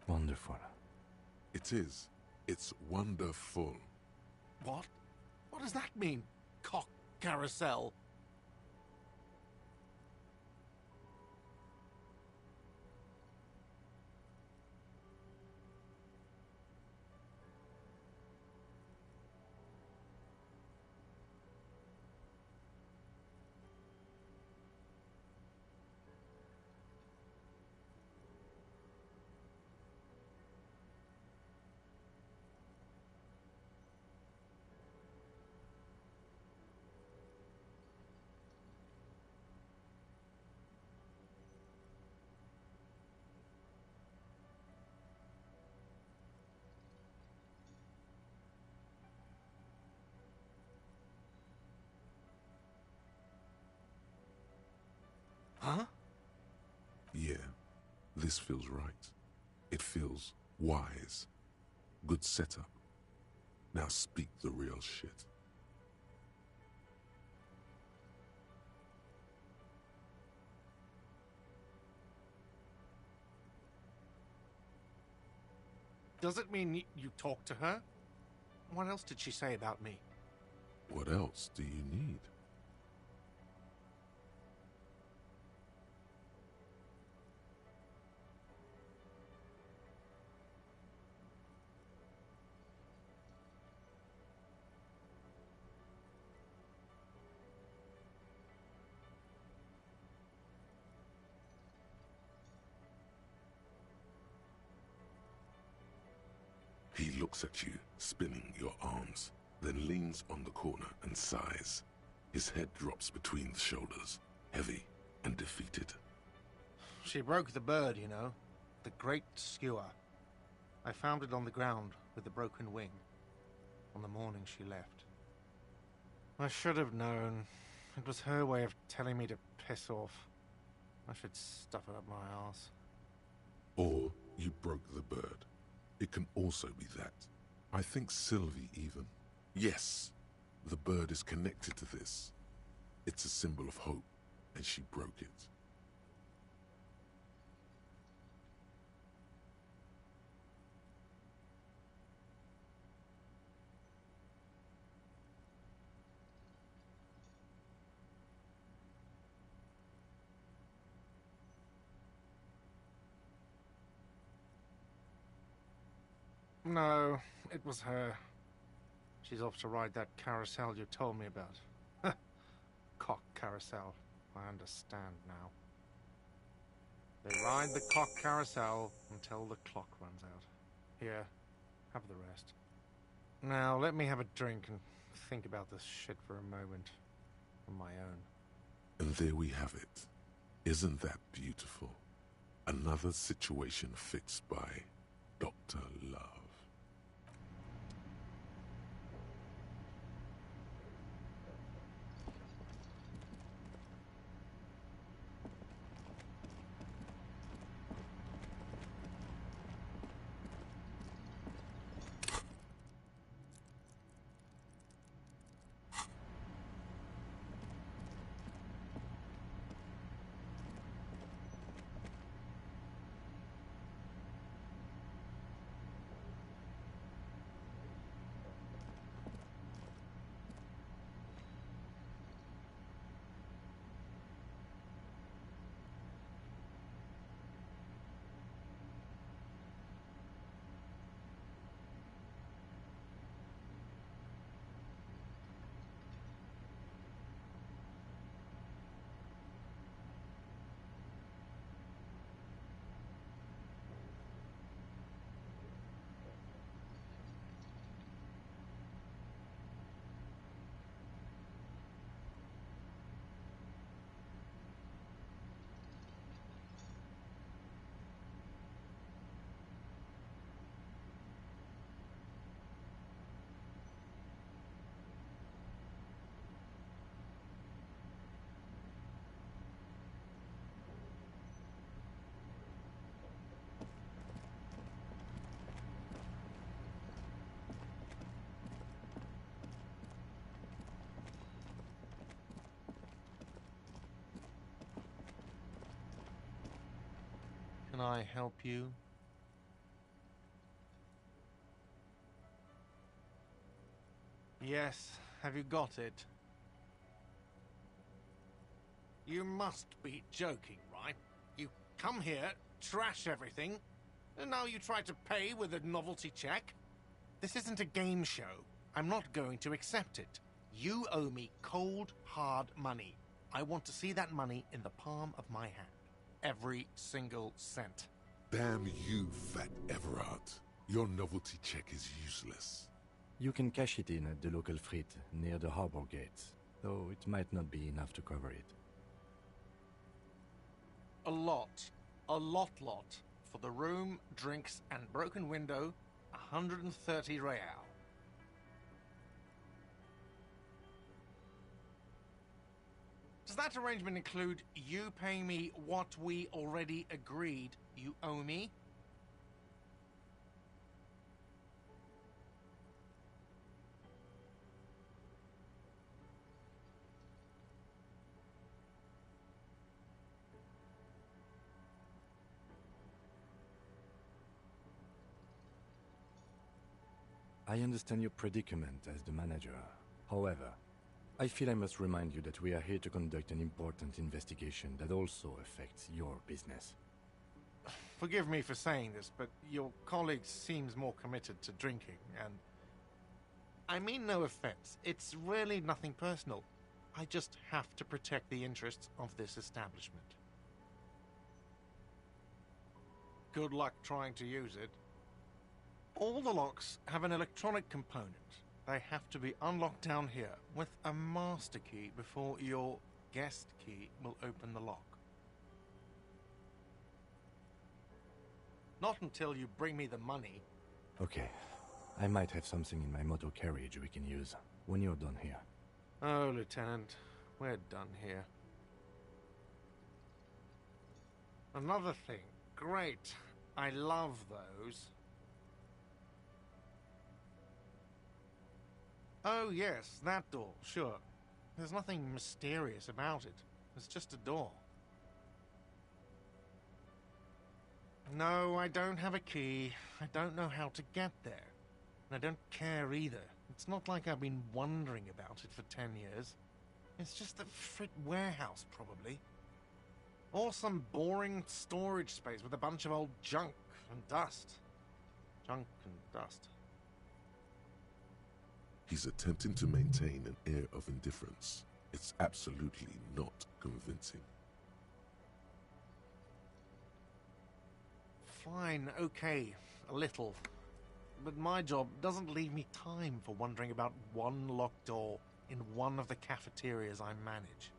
Wonderful. It is. It's wonderful. What? What does that mean? Cock carousel? Huh? Yeah, this feels right. It feels wise. Good setup. Now speak the real shit. Does it mean you talked to her? What else did she say about me? What else do you need? He looks at you, spinning your arms, then leans on the corner and sighs. His head drops between the shoulders, heavy and defeated. She broke the bird, you know. The great skewer. I found it on the ground with the broken wing. On the morning she left. I should have known. It was her way of telling me to piss off. I should stuff it up my arse. Or you broke the bird. It can also be that. I think Sylvie even. Yes, the bird is connected to this. It's a symbol of hope, and she broke it. No, it was her. She's off to ride that carousel you told me about. Cock carousel. I understand now. They ride the cock carousel until the clock runs out. Here, have the rest. Now, let me have a drink and think about this shit for a moment. On my own. And there we have it. Isn't that beautiful? Another situation fixed by Dr. Love. can I help you? Yes, have you got it? You must be joking, right? You come here, trash everything, and now you try to pay with a novelty check? This isn't a game show. I'm not going to accept it. You owe me cold, hard money. I want to see that money in the palm of my hand. Every single cent. Damn you, Fat Everard. Your novelty check is useless. You can cash it in at the local frit near the harbor gates, though it might not be enough to cover it. A lot. For the room, drinks, and broken window, 130 real. Does that arrangement include you paying me what we already agreed you owe me? I understand your predicament as the manager. However, I feel I must remind you that we are here to conduct an important investigation that also affects your business. Forgive me for saying this, but your colleague seems more committed to drinking, and... I mean no offense. It's really nothing personal. I just have to protect the interests of this establishment. Good luck trying to use it. All the locks have an electronic component. They have to be unlocked down here with a master key before your guest key will open the lock. Not until you bring me the money. Okay. I might have something in my motor carriage we can use when you're done here. Oh, Lieutenant, we're done here. Another thing. Great. I love those. Oh, yes, that door, sure. There's nothing mysterious about it. It's just a door. No, I don't have a key. I don't know how to get there. And I don't care either. It's not like I've been wondering about it for 10 years. It's just a frit warehouse, probably. Or some boring storage space with a bunch of old junk and dust. Junk and dust. He's attempting to maintain an air of indifference. It's absolutely not convincing. Fine, okay, a little. But my job doesn't leave me time for wondering about one locked door in one of the cafeterias I manage.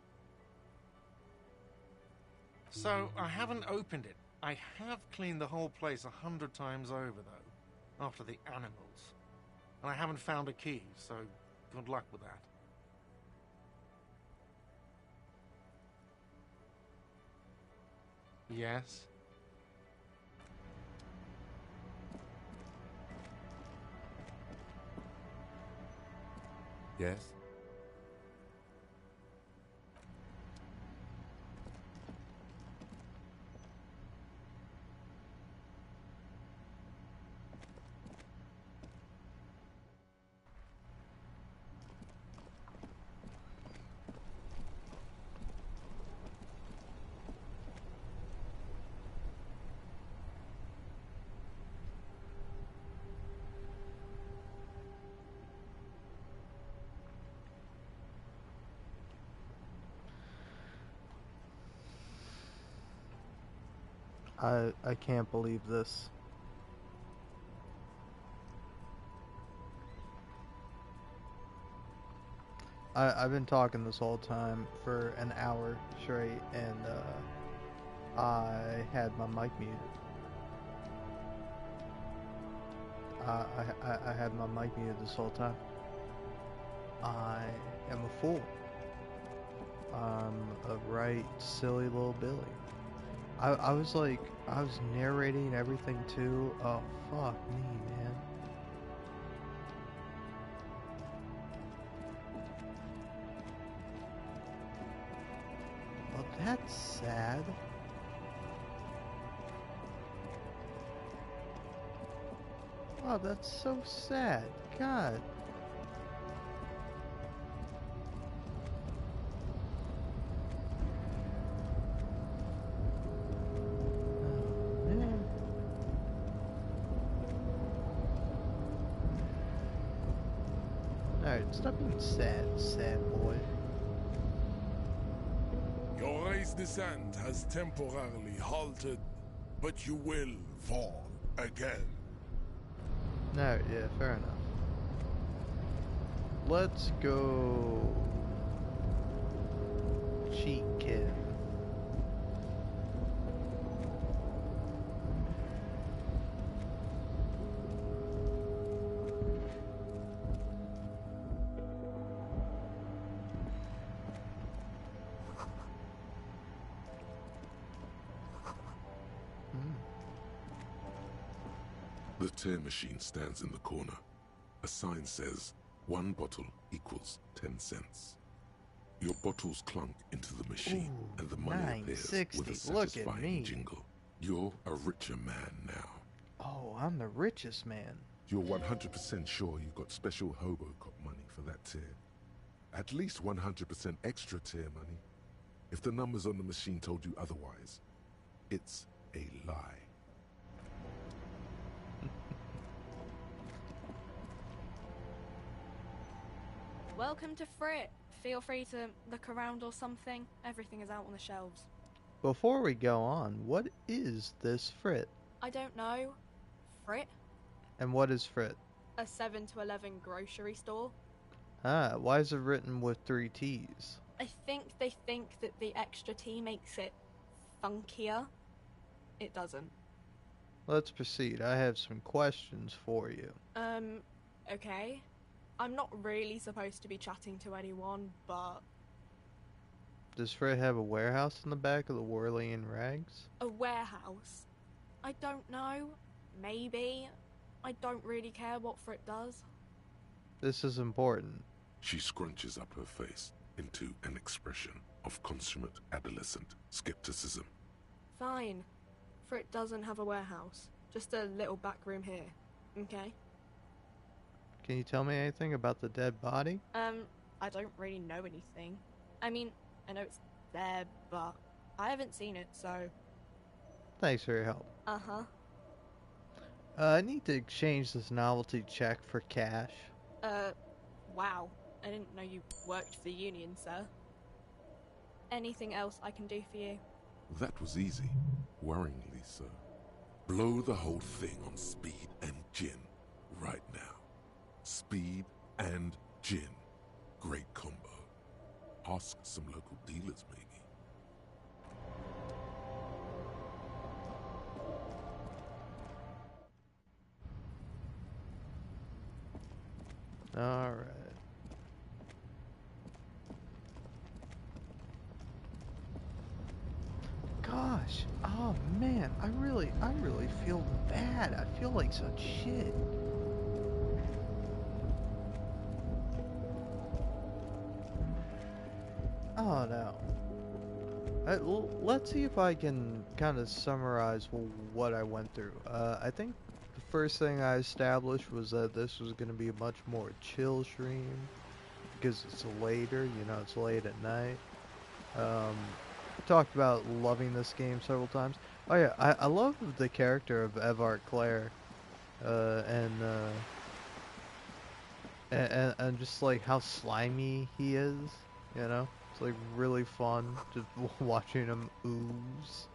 So, I haven't opened it. I have cleaned the whole place 100 times over, though, after the animals. And I haven't found a key, so good luck with that. Yes? Yes? I can't believe this. I've been talking this whole time for an hour straight, and I had my mic muted. I had my mic muted this whole time. I am a fool. I'm a right silly little Billy. I was like, I was narrating everything too. Oh, fuck me, man. Well, that's sad. Oh, that's so sad. God. Oh, man. Alright, stop being sad, sad boy. Your race descent has temporarily halted, but you will fall again. Alright, yeah, fair enough. Let's go... Cheat kid. The tear machine stands in the corner. A sign says, 1 bottle equals 10 cents. Your bottles clunk into the machine, Ooh, and the money appears with a Look at satisfying me. jingle. You're a richer man now. Oh, I'm the richest man. You're 100% sure you got special Hobocop money for that tier. At least 100% extra tier money. If the numbers on the machine told you otherwise, it's a lie. Welcome to Frit. Feel free to look around or something. Everything is out on the shelves. Before we go on, what is this Frit? I don't know. Frit? And what is Frit? A 7 to 11 grocery store. Ah, why is it written with 3 T's? I think they think that the extra T makes it funkier. It doesn't. Let's proceed. I have some questions for you. Okay. I'm not really supposed to be chatting to anyone, but... Does Frit have a warehouse in the back of the Whirlian Rags? A warehouse? I don't know. Maybe. I don't really care what Frit does. This is important. She scrunches up her face into an expression of consummate adolescent skepticism. Fine. Frit doesn't have a warehouse. Just a little back room here. Okay? Can you tell me anything about the dead body? I don't really know anything. I mean, I know it's there, but I haven't seen it, so... Thanks for your help. Uh-huh. I need to exchange this novelty check for cash. Wow. I didn't know you worked for the union, sir. Anything else I can do for you? That was easy. Worryingly so. Blow the whole thing on speed and gin right now. Speed and gin. Great combo. Ask some local dealers, maybe. Alright. Gosh, oh man, I really feel bad. I feel like such shit. Oh no. Let's see if I can kind of summarize what I went through. I think the first thing I established was that this was going to be a much more chill stream because it's later, you know, it's late at night. Talked about loving this game several times. Oh yeah, I love the character of Evart Claire, and just like how slimy he is, you know? It's like really fun just watching him ooze.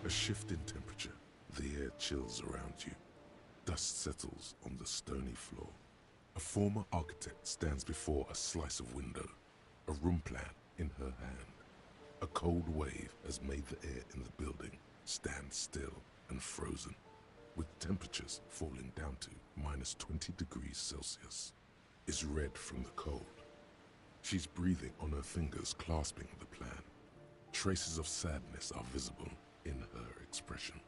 A shift in temperature. The air chills around you. Dust settles on the stony floor. A former architect stands before a slice of window, a room plan in her hand. A cold wave has made the air in the building stand still and frozen, with temperatures falling down to -20 degrees Celsius. Is red from the cold. She's breathing on her fingers, clasping the plan. Traces of sadness are visible in her expression.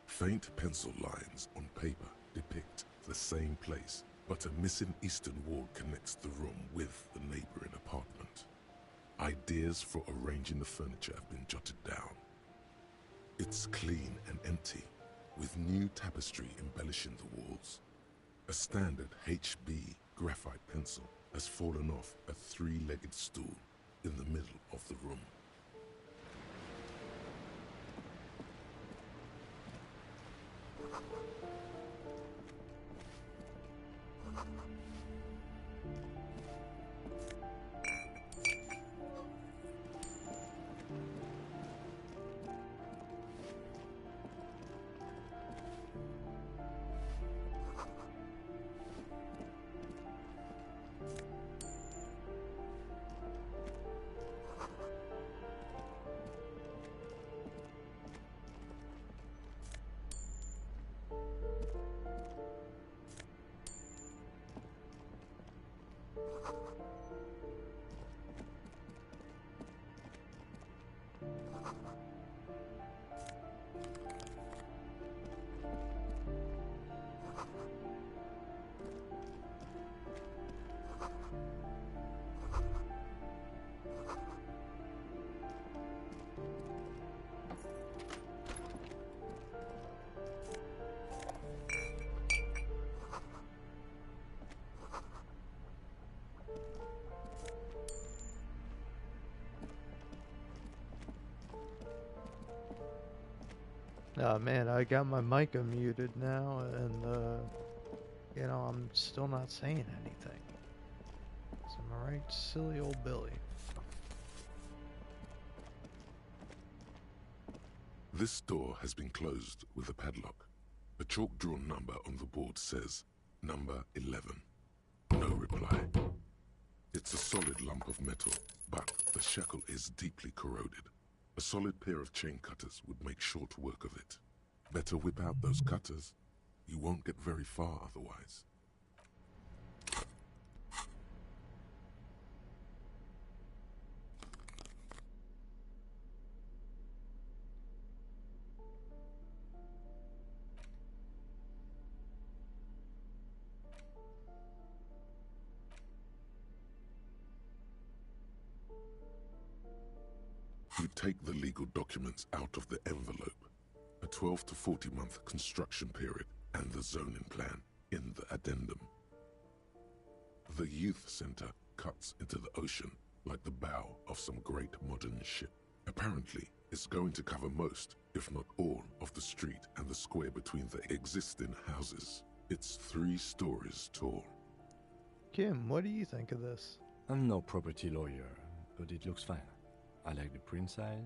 Faint pencil lines on paper depict the same place, but a missing eastern wall connects the room with the neighboring apartment. Ideas for arranging the furniture have been jotted down. It's clean and empty, with new tapestry embellishing the walls. A standard HB graphite pencil has fallen off a three-legged stool in the middle of the room. Oh man, I got my mic unmuted now, and you know, I'm still not saying anything. So I'm a right silly old Billy. This door has been closed with a padlock. A chalk-drawn number on the board says, number 11. No reply. It's a solid lump of metal, but the shackle is deeply corroded. A solid pair of chain cutters would make short work of it. Better whip out those cutters. You won't get very far otherwise. You take the legal documents out of the envelope. A 12 to 40 month construction period and the zoning plan in the addendum. The youth center cuts into the ocean like the bow of some great modern ship. Apparently, it's going to cover most, if not all, of the street and the square between the existing houses. It's 3 stories tall. Kim, what do you think of this? I'm no property lawyer, but it looks fine. I like the print size.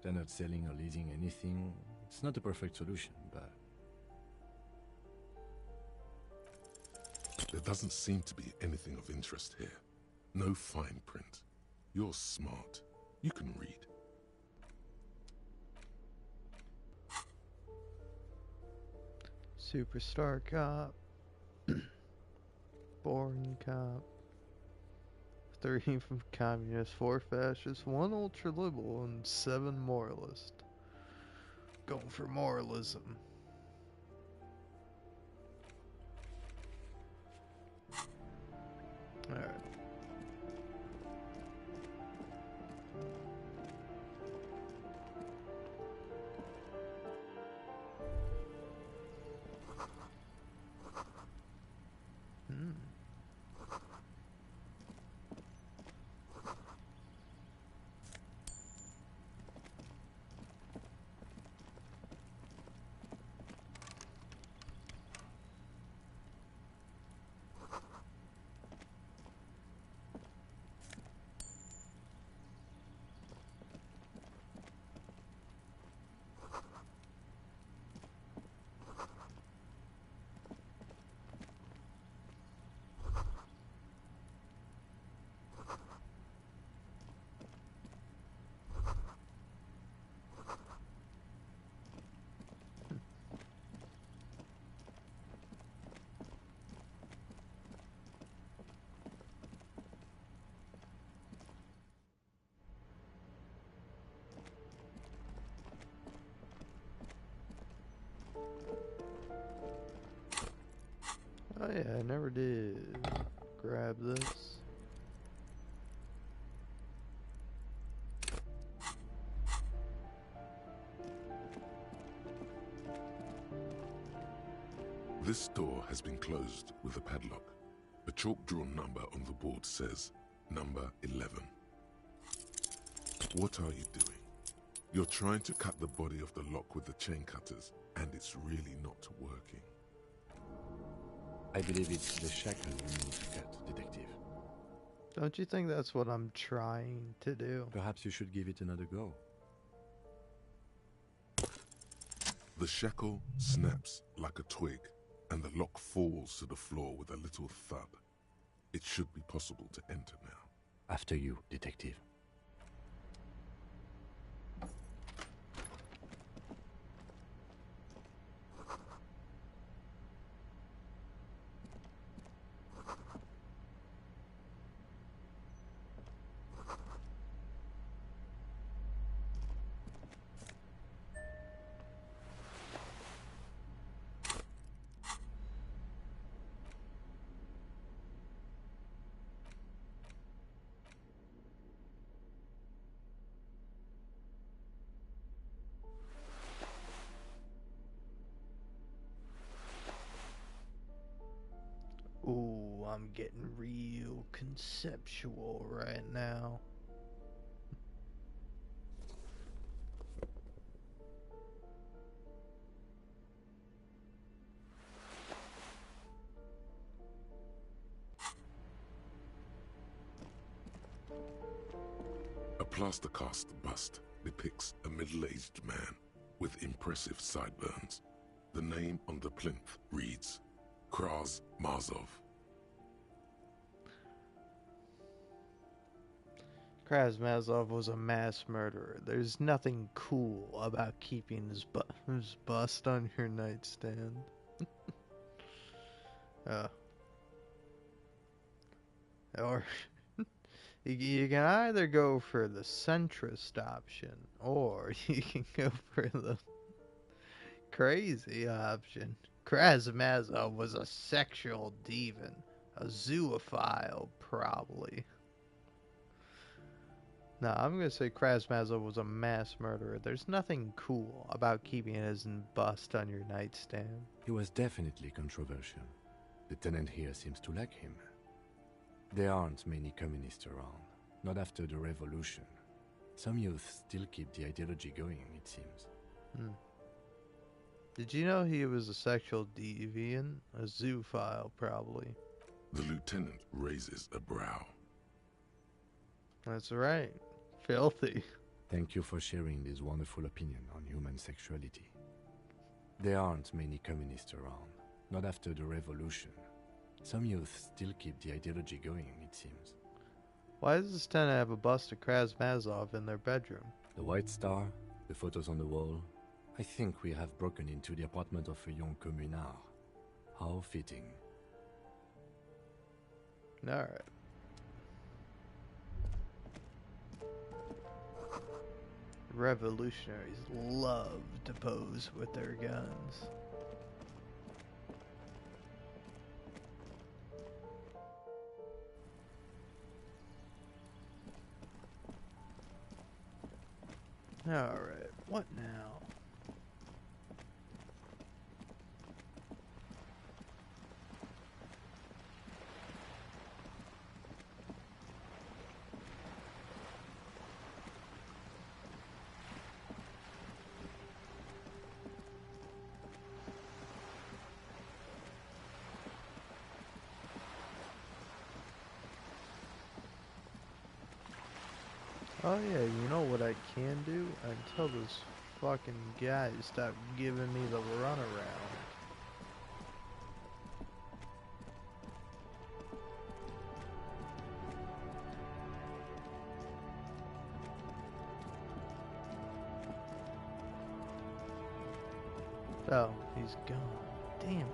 They're not selling or leasing anything. It's not a perfect solution, but... There doesn't seem to be anything of interest here. No fine print. You're smart. You can read. Superstar cop. Boring cop. 3 from communist, 4 fascist, 1 ultra-liberal, and 7 moralist. Going for moralism. Alright. Oh yeah, I never did grab this. This door has been closed with a padlock. A chalk-drawn number on the board says, number 11. What are you doing? You're trying to cut the body of the lock with the chain cutters, and it's really not working. I believe it's the shackle you need to cut, Detective. Don't you think that's what I'm trying to do? Perhaps you should give it another go. The shackle snaps like a twig, and the lock falls to the floor with a little thud. It should be possible to enter now. After you, Detective. Ooh, I'm getting real conceptual right now. A plaster cast bust depicts a middle-aged man with impressive sideburns. The name on the plinth reads, Kraz Mazov. Krasmazov was a mass murderer. There's nothing cool about keeping his bust on your nightstand. Or you can either go for the centrist option, or you can go for the crazy option. Krasmazov was a sexual deviant, a zoophile, probably. No, I'm going to say Krasmazov was a mass murderer. There's nothing cool about keeping his bust on your nightstand. He was definitely controversial. The tenant here seems to like him. There aren't many communists around, not after the revolution. Some youth still keep the ideology going, it seems. Did you know he was a sexual deviant? A zoophile, probably. The lieutenant raises a brow. That's right. Filthy. Thank you for sharing this wonderful opinion on human sexuality. There aren't many communists around, not after the revolution. Some youth still keep the ideology going, it seems. Why does this tenant have a bust of Krasmazov in their bedroom? The White Star, the photos on the wall. I think we have broken into the apartment of a young communard. How fitting. Alright. Revolutionaries love to pose with their guns. Alright, what now? Oh yeah, you know what I can do? I can tell this fucking guy to stop giving me the runaround. Oh, he's gone. Damn it.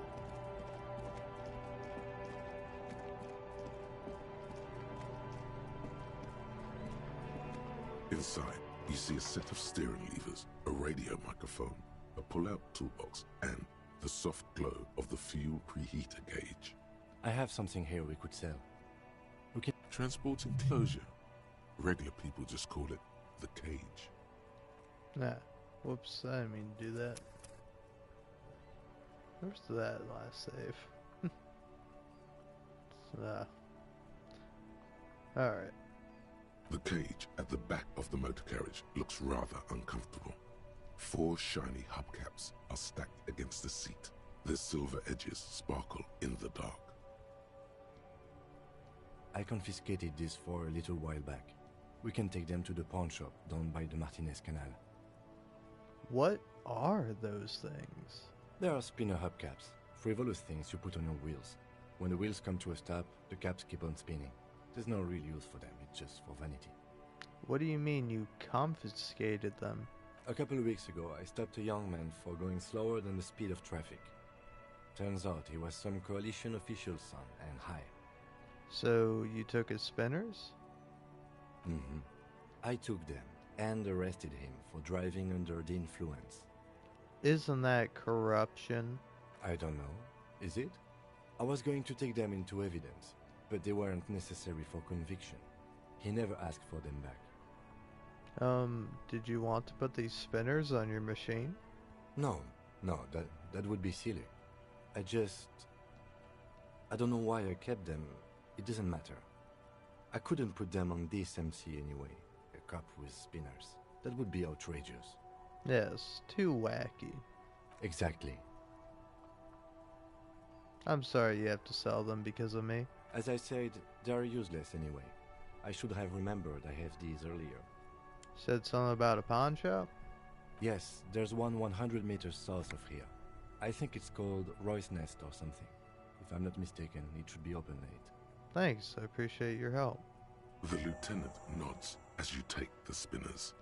Inside, you see a set of steering levers, a radio microphone, a pull-out toolbox, and the soft glow of the fuel preheater gauge. I have something here we could sell. We can... Transporting closure. Regular people just call it the cage. Nah. Whoops, I didn't mean to do that. Where's that last save? Alright. The cage at the back of the motor carriage looks rather uncomfortable. 4 shiny hubcaps are stacked against the seat. Their silver edges sparkle in the dark. I confiscated this for a little while back. We can take them to the pawn shop down by the Martinez Canal. What are those things? There are spinner hubcaps, frivolous things you put on your wheels. When the wheels come to a stop, the caps keep on spinning. There's no real use for them, it's just for vanity. What do you mean you confiscated them? A couple of weeks ago, I stopped a young man for going slower than the speed of traffic. Turns out he was some coalition official's son and high. So you took his spinners? Mm-hmm. I took them and arrested him for driving under the influence. Isn't that corruption? I don't know. Is it? I was going to take them into evidence, but they weren't necessary for conviction. He never asked for them back. Did you want to put these spinners on your machine? No, that would be silly. I don't know why I kept them. It doesn't matter. I couldn't put them on this MC anyway. A cop with spinners. That would be outrageous. Yes, too wacky. Exactly. I'm sorry you have to sell them because of me. As I said, they are useless anyway. I should have remembered I have these earlier. Said something about a pawn shop? Yes, there's one 100 meters south of here. I think it's called Roy's Nest or something. If I'm not mistaken, it should be open late. Thanks, I appreciate your help. The lieutenant nods as you take the spinners.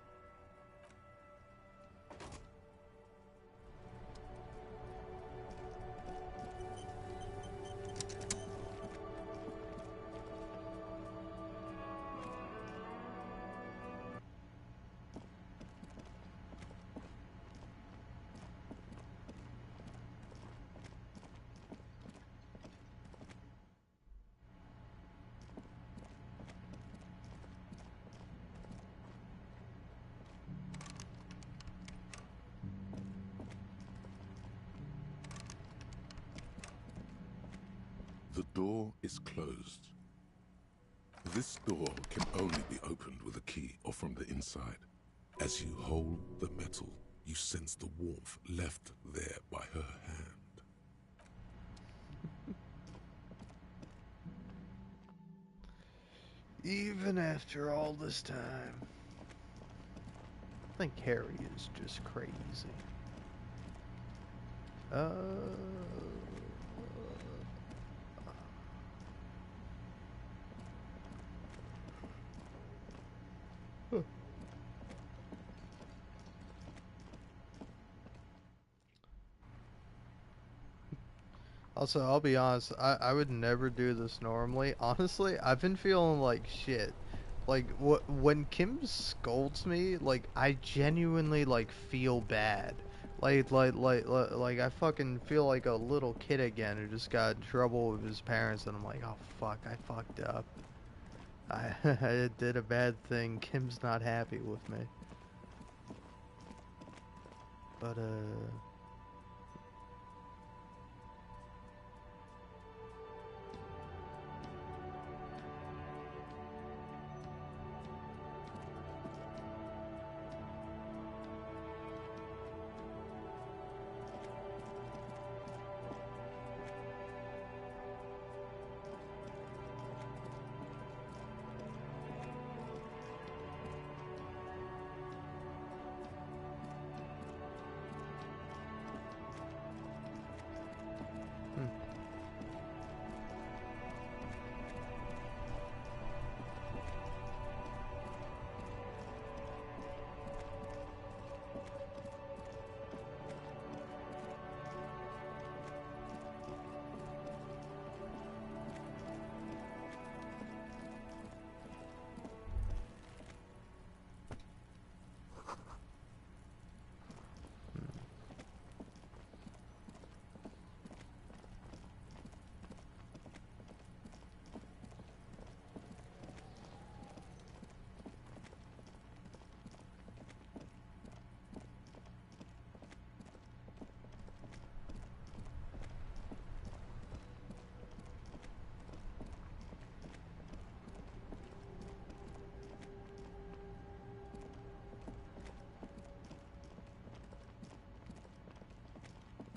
The door is closed. This door can only be opened with a key or from the inside. As you hold the metal, you sense the warmth left there by her hand. Even after all this time. I think Harry is just crazy. Also, I'll be honest, I would never do this normally. Honestly, I've been feeling like shit. Like, when Kim scolds me, like, I genuinely, like, feel bad. Like, I fucking feel like a little kid again who just got in trouble with his parents, and I'm like, oh, fuck, I fucked up. I did a bad thing. Kim's not happy with me. But,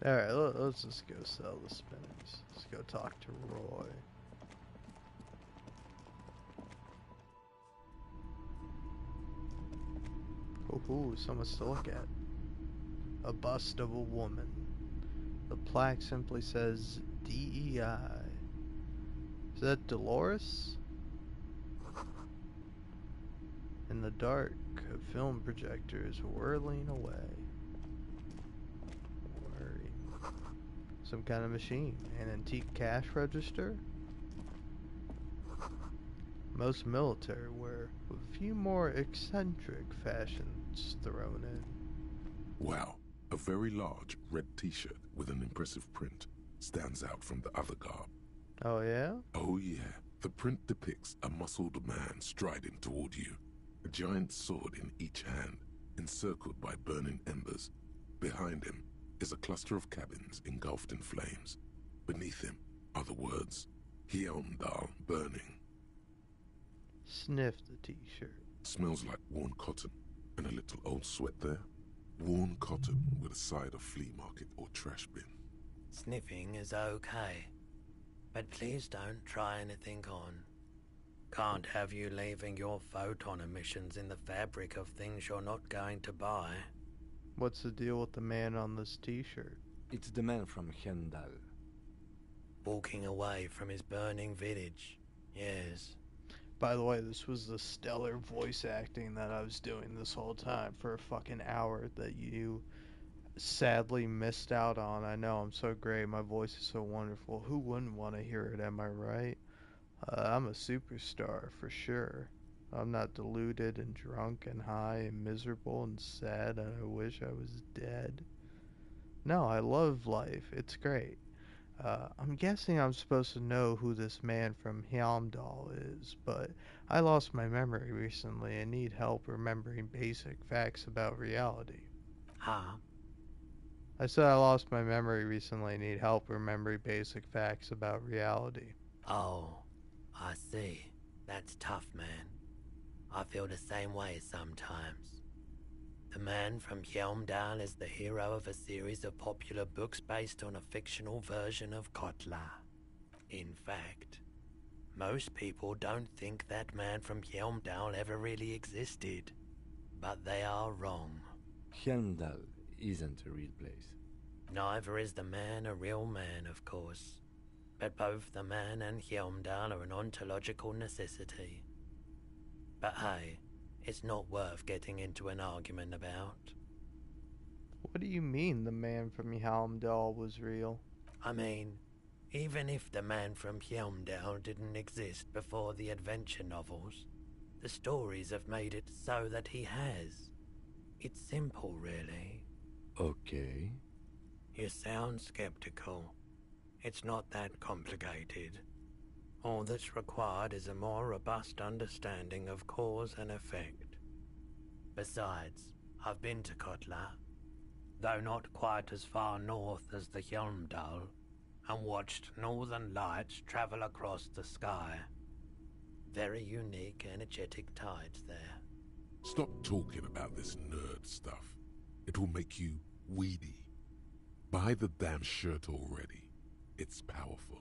Alright, let's just go sell the spinners. Let's go talk to Roy. Ooh, so much to look at. A bust of a woman. The plaque simply says DEI. Is that Dolores? In the dark, a film projector is whirling away. Whirring. Some kind of machine. An antique cash register? Most military wear, with a few more eccentric fashions thrown in. Wow, a very large red t-shirt with an impressive print stands out from the other garb. Oh yeah? Oh yeah, the print depicts a muscled man striding toward you, a giant sword in each hand, encircled by burning embers. Behind him is a cluster of cabins engulfed in flames. Beneath him are the words, Hjelmdal burning. Sniff the t-shirt. Smells like worn cotton, and a little old sweat there. Worn cotton with a side of flea market or trash bin. Sniffing is okay, but please don't try anything on. Can't have you leaving your photon emissions in the fabric of things you're not going to buy. What's the deal with the man on this t-shirt? It's the man from Hjelmdal. Walking away from his burning village, yes. By the way, this was the stellar voice acting that I was doing this whole time for a fucking hour that you sadly missed out on. I know, I'm so great. My voice is so wonderful. Who wouldn't want to hear it, am I right? I'm a superstar for sure. I'm not deluded and drunk and high and miserable and sad and I wish I was dead. No, I love life. It's great. I'm guessing I'm supposed to know who this man from Hjelmdal is, but I lost my memory recently and need help remembering basic facts about reality. Huh? I said I lost my memory recently and need help remembering basic facts about reality. Oh, I see. That's tough, man. I feel the same way sometimes. The man from Hjelmdal is the hero of a series of popular books based on a fictional version of Kotla. In fact, most people don't think that man from Hjelmdal ever really existed, but they are wrong. Hjelmdal isn't a real place. Neither is the man a real man, of course, but both the man and Hjelmdal are an ontological necessity. But hey, it's not worth getting into an argument about. What do you mean the man from Hjelmdal was real? I mean, even if the man from Hjelmdal didn't exist before the adventure novels, the stories have made it so that he has. It's simple, really. Okay. You sound skeptical. It's not that complicated. All that's required is a more robust understanding of cause and effect. Besides, I've been to Kotla, though not quite as far north as the Hjelmdal, and watched northern lights travel across the sky. Very unique, energetic tides there. Stop talking about this nerd stuff. It will make you weedy. Buy the damn shirt already. It's powerful.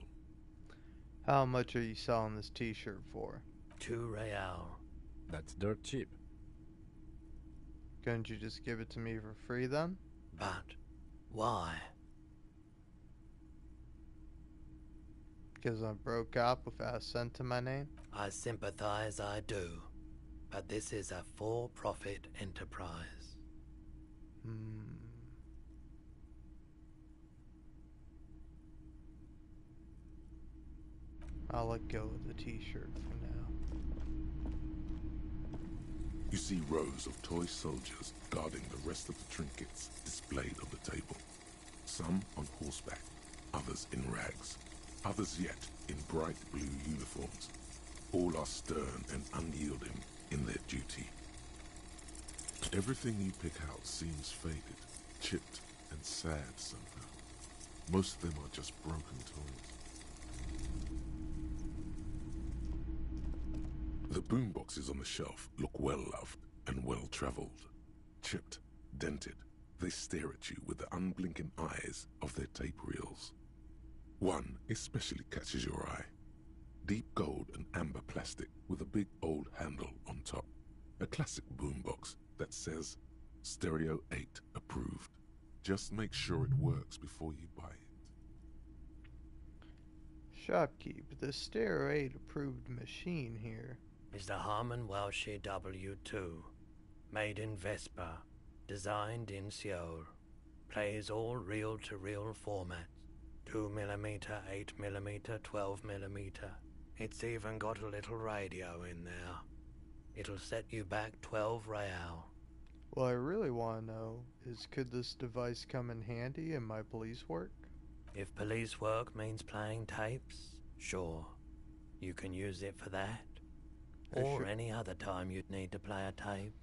How much are you selling this t-shirt for? 2 real. That's dirt cheap. Couldn't you just give it to me for free then? But why? Because I'm a broke cop without a cent to my name? I sympathize, I do. But this is a for-profit enterprise. I'll let go of the t-shirt for now. You see rows of toy soldiers guarding the rest of the trinkets displayed on the table. Some on horseback, others in rags, others yet in bright blue uniforms. All are stern and unyielding in their duty. Everything you pick out seems faded, chipped, and sad somehow. Most of them are just broken toys. The boomboxes on the shelf look well-loved and well-traveled. Chipped, dented, They stare at you with the unblinking eyes of their tape reels. One especially catches your eye. Deep gold and amber plastic with a big old handle on top. A classic boombox that says, Stereo 8 approved. Just make sure it works before you buy it. Shopkeep, the Stereo 8 approved machine here is the Harman Welshie W2, made in Vespa, designed in Seoul. Plays all reel-to-reel formats, 2mm, 8mm, 12mm. It's even got a little radio in there. It'll set you back 12 real. What I really want to know is, could this device come in handy in my police work? If police work means playing tapes, sure. You can use it for that. Or any other time you'd need to play a tape.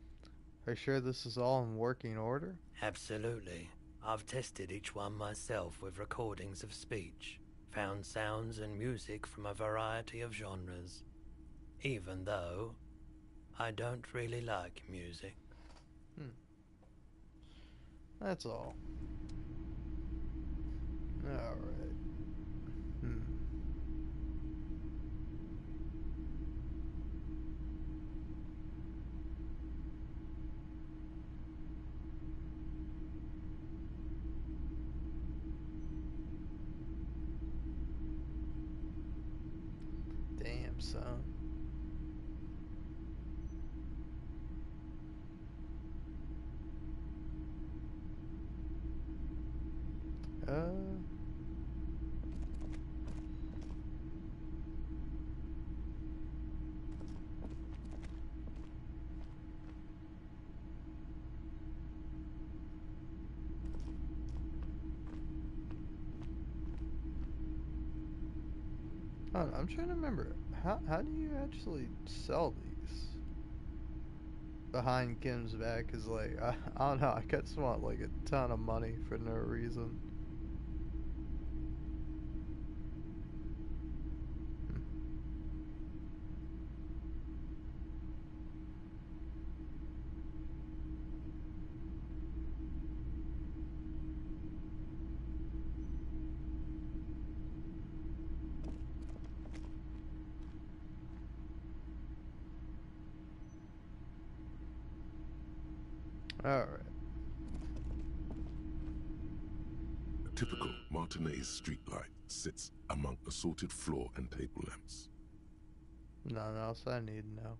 Are you sure this is all in working order? Absolutely. I've tested each one myself with recordings of speech, found sounds and music from a variety of genres. Even though I don't really like music. That's all. Alright. Damn, son. I'm trying to remember, how do you actually sell these? Behind Kim's back is like, I don't know, I just want like a ton of money for no reason. Alright. A typical Martinez streetlight sits among assorted floor and table lamps. Nothing else I need to know.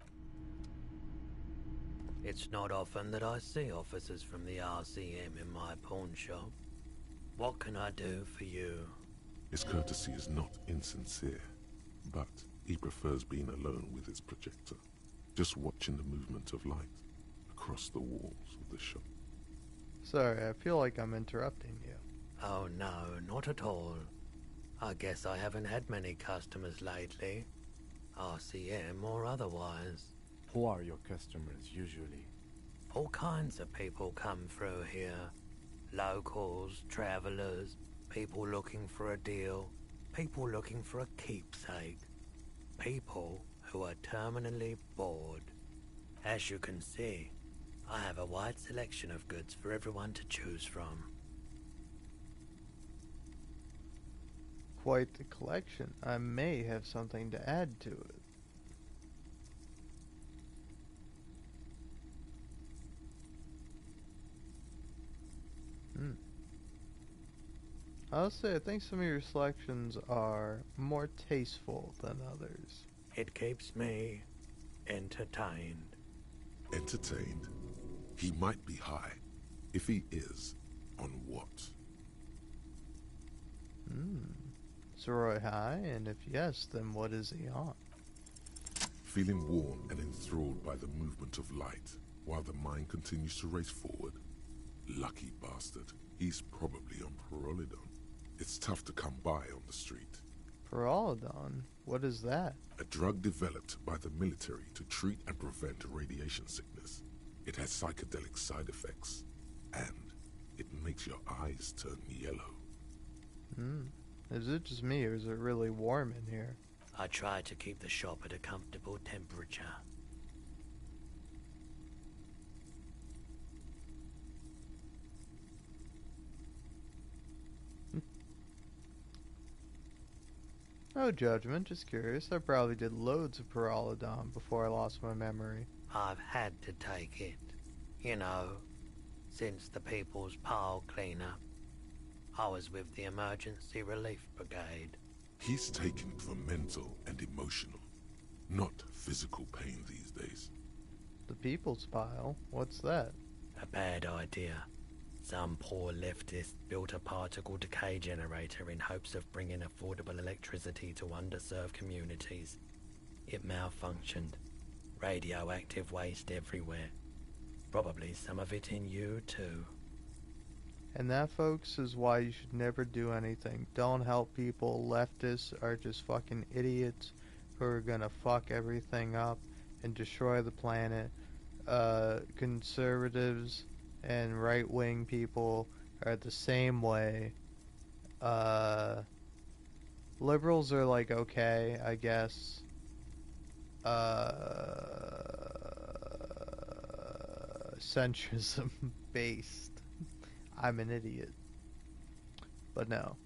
It's not often that I see officers from the RCM in my pawn shop. What can I do for you? His courtesy is not insincere, but he prefers being alone with his projector, just watching the movement of light across the walls of the shop. Sorry, I feel like I'm interrupting you. Oh no, not at all. I guess I haven't had many customers lately, RCM or otherwise. Who are your customers usually? All kinds of people come through here. Locals, travelers, people looking for a deal, people looking for a keepsake, people who are terminally bored. As you can see, I have a wide selection of goods for everyone to choose from. Quite the collection. I may have something to add to it. I'll say I think some of your selections are more tasteful than others. It keeps me entertained. Entertained? He might be high. If he is, on what? Is Roy high? And if yes, then what is he on? Feeling warm and enthralled by the movement of light, while the mind continues to race forward. Lucky bastard. He's probably on Perolidon. It's tough to come by on the street. Perolidon? What is that? A drug developed by the military to treat and prevent radiation sickness. It has psychedelic side effects, and it makes your eyes turn yellow. Is it just me, or is it really warm in here? I try to keep the shop at a comfortable temperature. No judgment, just curious. I probably did loads of Paralodon before I lost my memory. I've had to take it. You know, since the People's Pile cleanup. I was with the Emergency Relief Brigade. He's taken it for mental and emotional, not physical pain these days. The People's Pile? What's that? A bad idea. Some poor leftist built a particle decay generator in hopes of bringing affordable electricity to underserved communities. It malfunctioned. Radioactive waste everywhere. Probably some of it in you too. And that, folks, is why you should never do anything. Don't help people. Leftists are just fucking idiots who are gonna fuck everything up and destroy the planet. Conservatives and right-wing people are the same way. Liberals are like, okay, I guess. Centrism based. I'm an idiot. But no.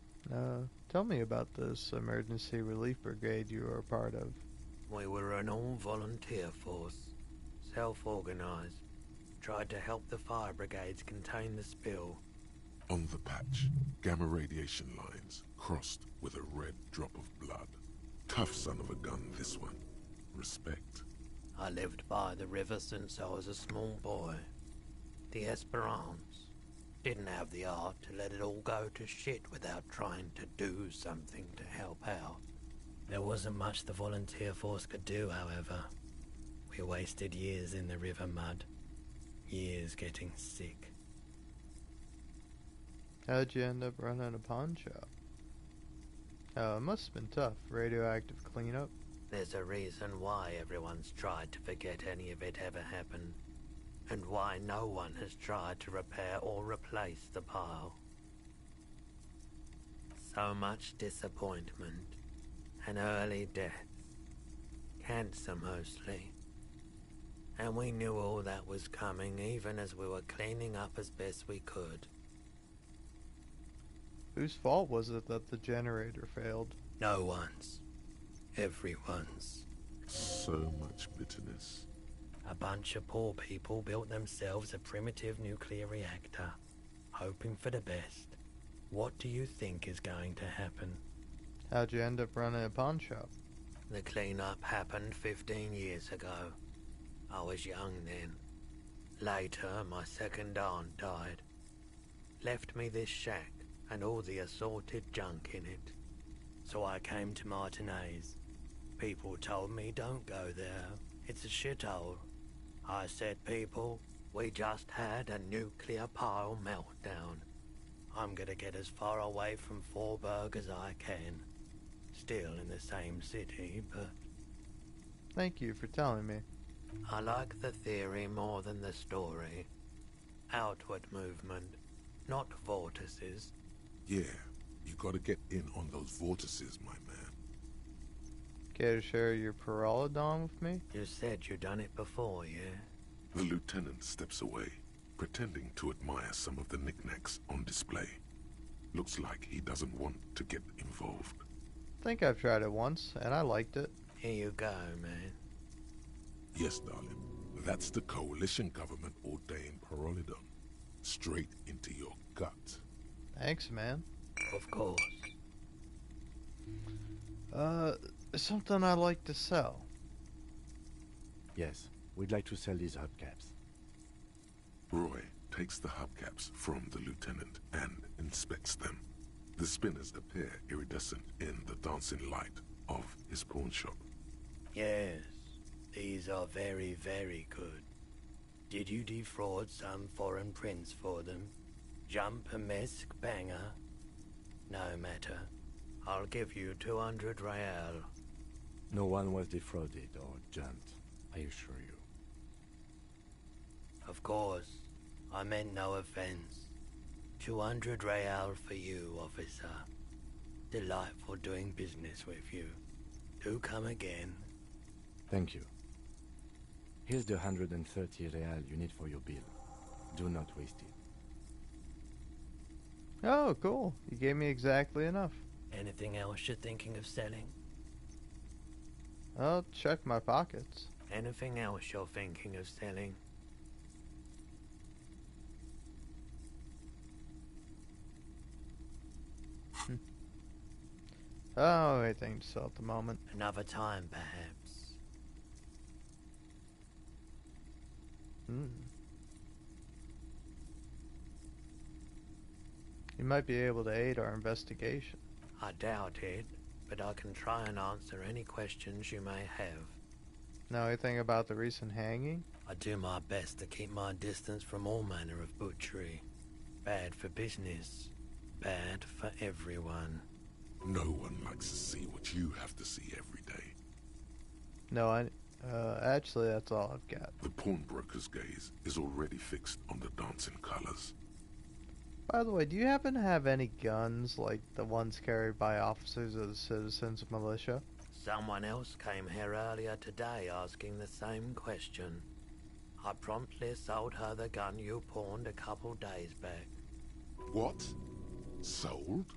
Tell me about this emergency relief brigade you were a part of. We were an all-volunteer force. Self-organized. Tried to help the fire brigades contain the spill. On the patch, gamma radiation lines crossed with a red drop of blood. Tough son of a gun, this one. Respect. I lived by the river since I was a small boy. The Esperance. Didn't have the art to let it all go to shit without trying to do something to help out. There wasn't much the volunteer force could do, however. We wasted years in the river mud. Years getting sick. How'd you end up running a pawn shop? Oh, it must have been tough. Radioactive cleanup. There's a reason why everyone's tried to forget any of it ever happened. And why no one has tried to repair or replace the pile. So much disappointment. And early deaths. Cancer mostly. And we knew all that was coming even as we were cleaning up as best we could. Whose fault was it that the generator failed? No one's. Everyone's. So much bitterness. A bunch of poor people built themselves a primitive nuclear reactor, hoping for the best. What do you think is going to happen? How'd you end up running a pawn shop? The cleanup happened 15 years ago. I was young then. Later, my second aunt died. Left me this shack and all the assorted junk in it. So I came to Martinez. People told me don't go there. It's a shithole. I said, people, we just had a nuclear pile meltdown. I'm gonna get as far away from Forburg as I can. Still in the same city, but... Thank you for telling me. I like the theory more than the story. Outward movement, not vortices. Yeah, you gotta get in on those vortices, my man. Care to share your Paralodon with me? You said you'd done it before, yeah? The lieutenant steps away, pretending to admire some of the knickknacks on display. Looks like he doesn't want to get involved. Think I've tried it once, and I liked it. Here you go, man. Yes, darling. That's the coalition government ordained Paralodon. Straight into your gut. Thanks, man. Of course. Something I'd like to sell. Yes, we'd like to sell these hubcaps. Roy takes the hubcaps from the lieutenant and inspects them. The spinners appear iridescent in the dancing light of his pawn shop. Yes, these are very, very good. Did you defraud some foreign prince for them? Jump-a-mesque banger? No matter. I'll give you 200 real. No one was defrauded or jumped, I assure you. Of course. I meant no offense. 200 real for you, officer. Delightful doing business with you. Do come again. Thank you. Here's the 130 real you need for your bill. Do not waste it. Oh, cool. You gave me exactly enough. Anything else you're thinking of selling? I'll check my pockets. Anything else you're thinking of selling? Oh, anything to sell at the moment. Another time, perhaps. You might be able to aid our investigation. I doubt it, but I can try and answer any questions you may have. Know anything about the recent hanging? I do my best to keep my distance from all manner of butchery. Bad for business. Bad for everyone. No one likes to see what you have to see every day. No, actually, that's all I've got. The pawnbroker's gaze is already fixed on the dancing colors. By the way, do you happen to have any guns like the ones carried by officers of the citizens militia? Someone else came here earlier today asking the same question. I promptly sold her the gun you pawned a couple days back. What? Sold?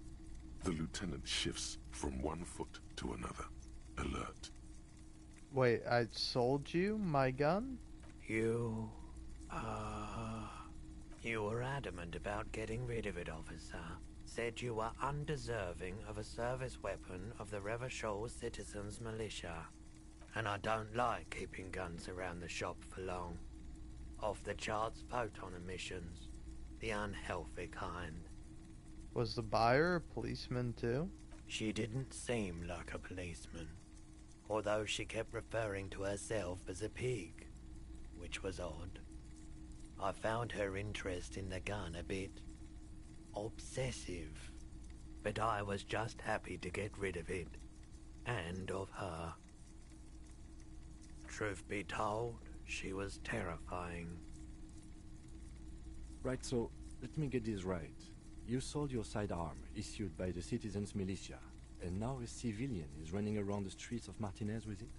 The lieutenant shifts from one foot to another, alert. Wait, I sold you my gun? You were adamant about getting rid of it, officer. Said you were undeserving of a service weapon of the Revachol Citizens Militia. And I don't like keeping guns around the shop for long. Off the charts photon emissions. The unhealthy kind. Was the buyer a policeman too? She didn't seem like a policeman. Although she kept referring to herself as a pig. Which was odd. I found her interest in the gun a bit obsessive, but I was just happy to get rid of it, and of her. Truth be told, she was terrifying. Right, so let me get this right. You sold your sidearm, issued by the Citizens Militia, and now a civilian is running around the streets of Martinez with it?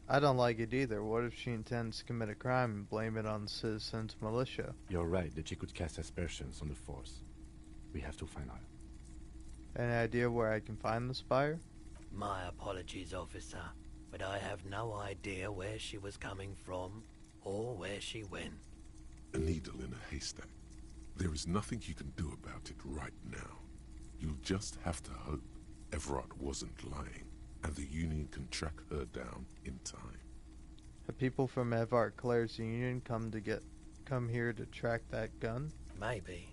I don't like it either. What if she intends to commit a crime and blame it on the citizens' militia? You're right that she could cast aspersions on the force. We have to find her. Any idea where I can find this buyer? My apologies, officer, but I have no idea where she was coming from or where she went. A needle in a haystack. There is nothing you can do about it right now. You'll just have to hope Everard wasn't lying, and the Union can track her down in time. Have people from Everard Claire's Union come here to track that gun? Maybe.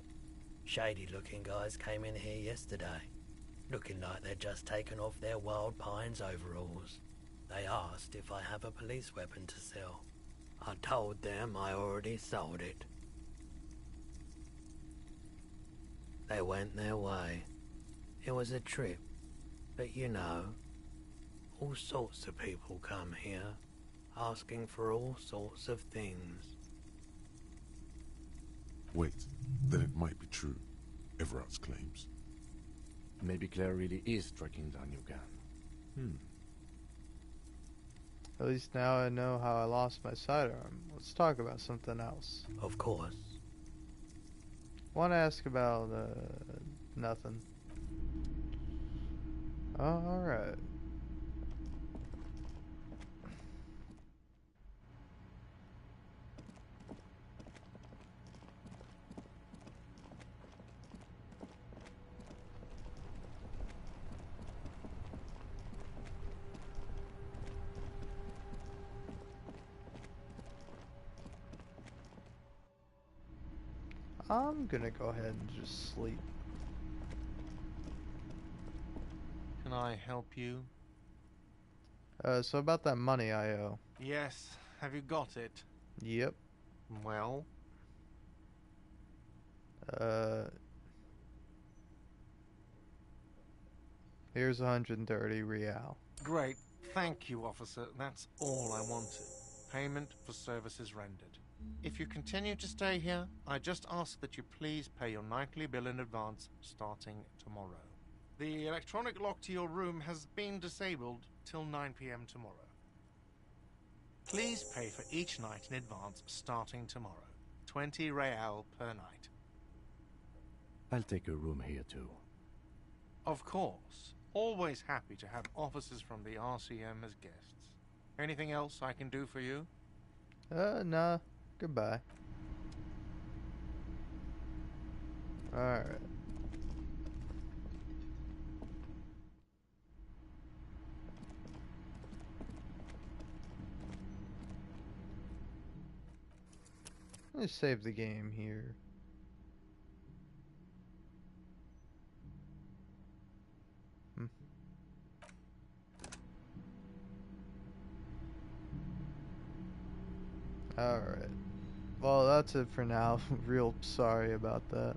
Shady-looking guys came in here yesterday, looking like they'd just taken off their Wild Pines overalls. They asked if I have a police weapon to sell. I told them I already sold it. They went their way. It was a trip, but you know, all sorts of people come here, asking for all sorts of things. Wait, then it might be true. Everard's claims. Maybe Claire really is tracking down your gun. At least now I know how I lost my sidearm. Let's talk about something else. Of course. Want to ask about, nothing. Alright. I'm gonna go ahead and just sleep. Can I help you? So about that money I owe. Yes. Have you got it? Yep. Well? Here's 130 real. Great. Thank you, officer. That's all I wanted. Payment for services rendered. If you continue to stay here, I just ask that you please pay your nightly bill in advance starting tomorrow. The electronic lock to your room has been disabled till 9 p.m. tomorrow. Please pay for each night in advance starting tomorrow. 20 real per night. I'll take a room here too. Of course. Always happy to have officers from the RCM as guests. Anything else I can do for you? Nah. Goodbye. Alright. Let's save the game here. Alright. Well, that's it for now. Real sorry about that.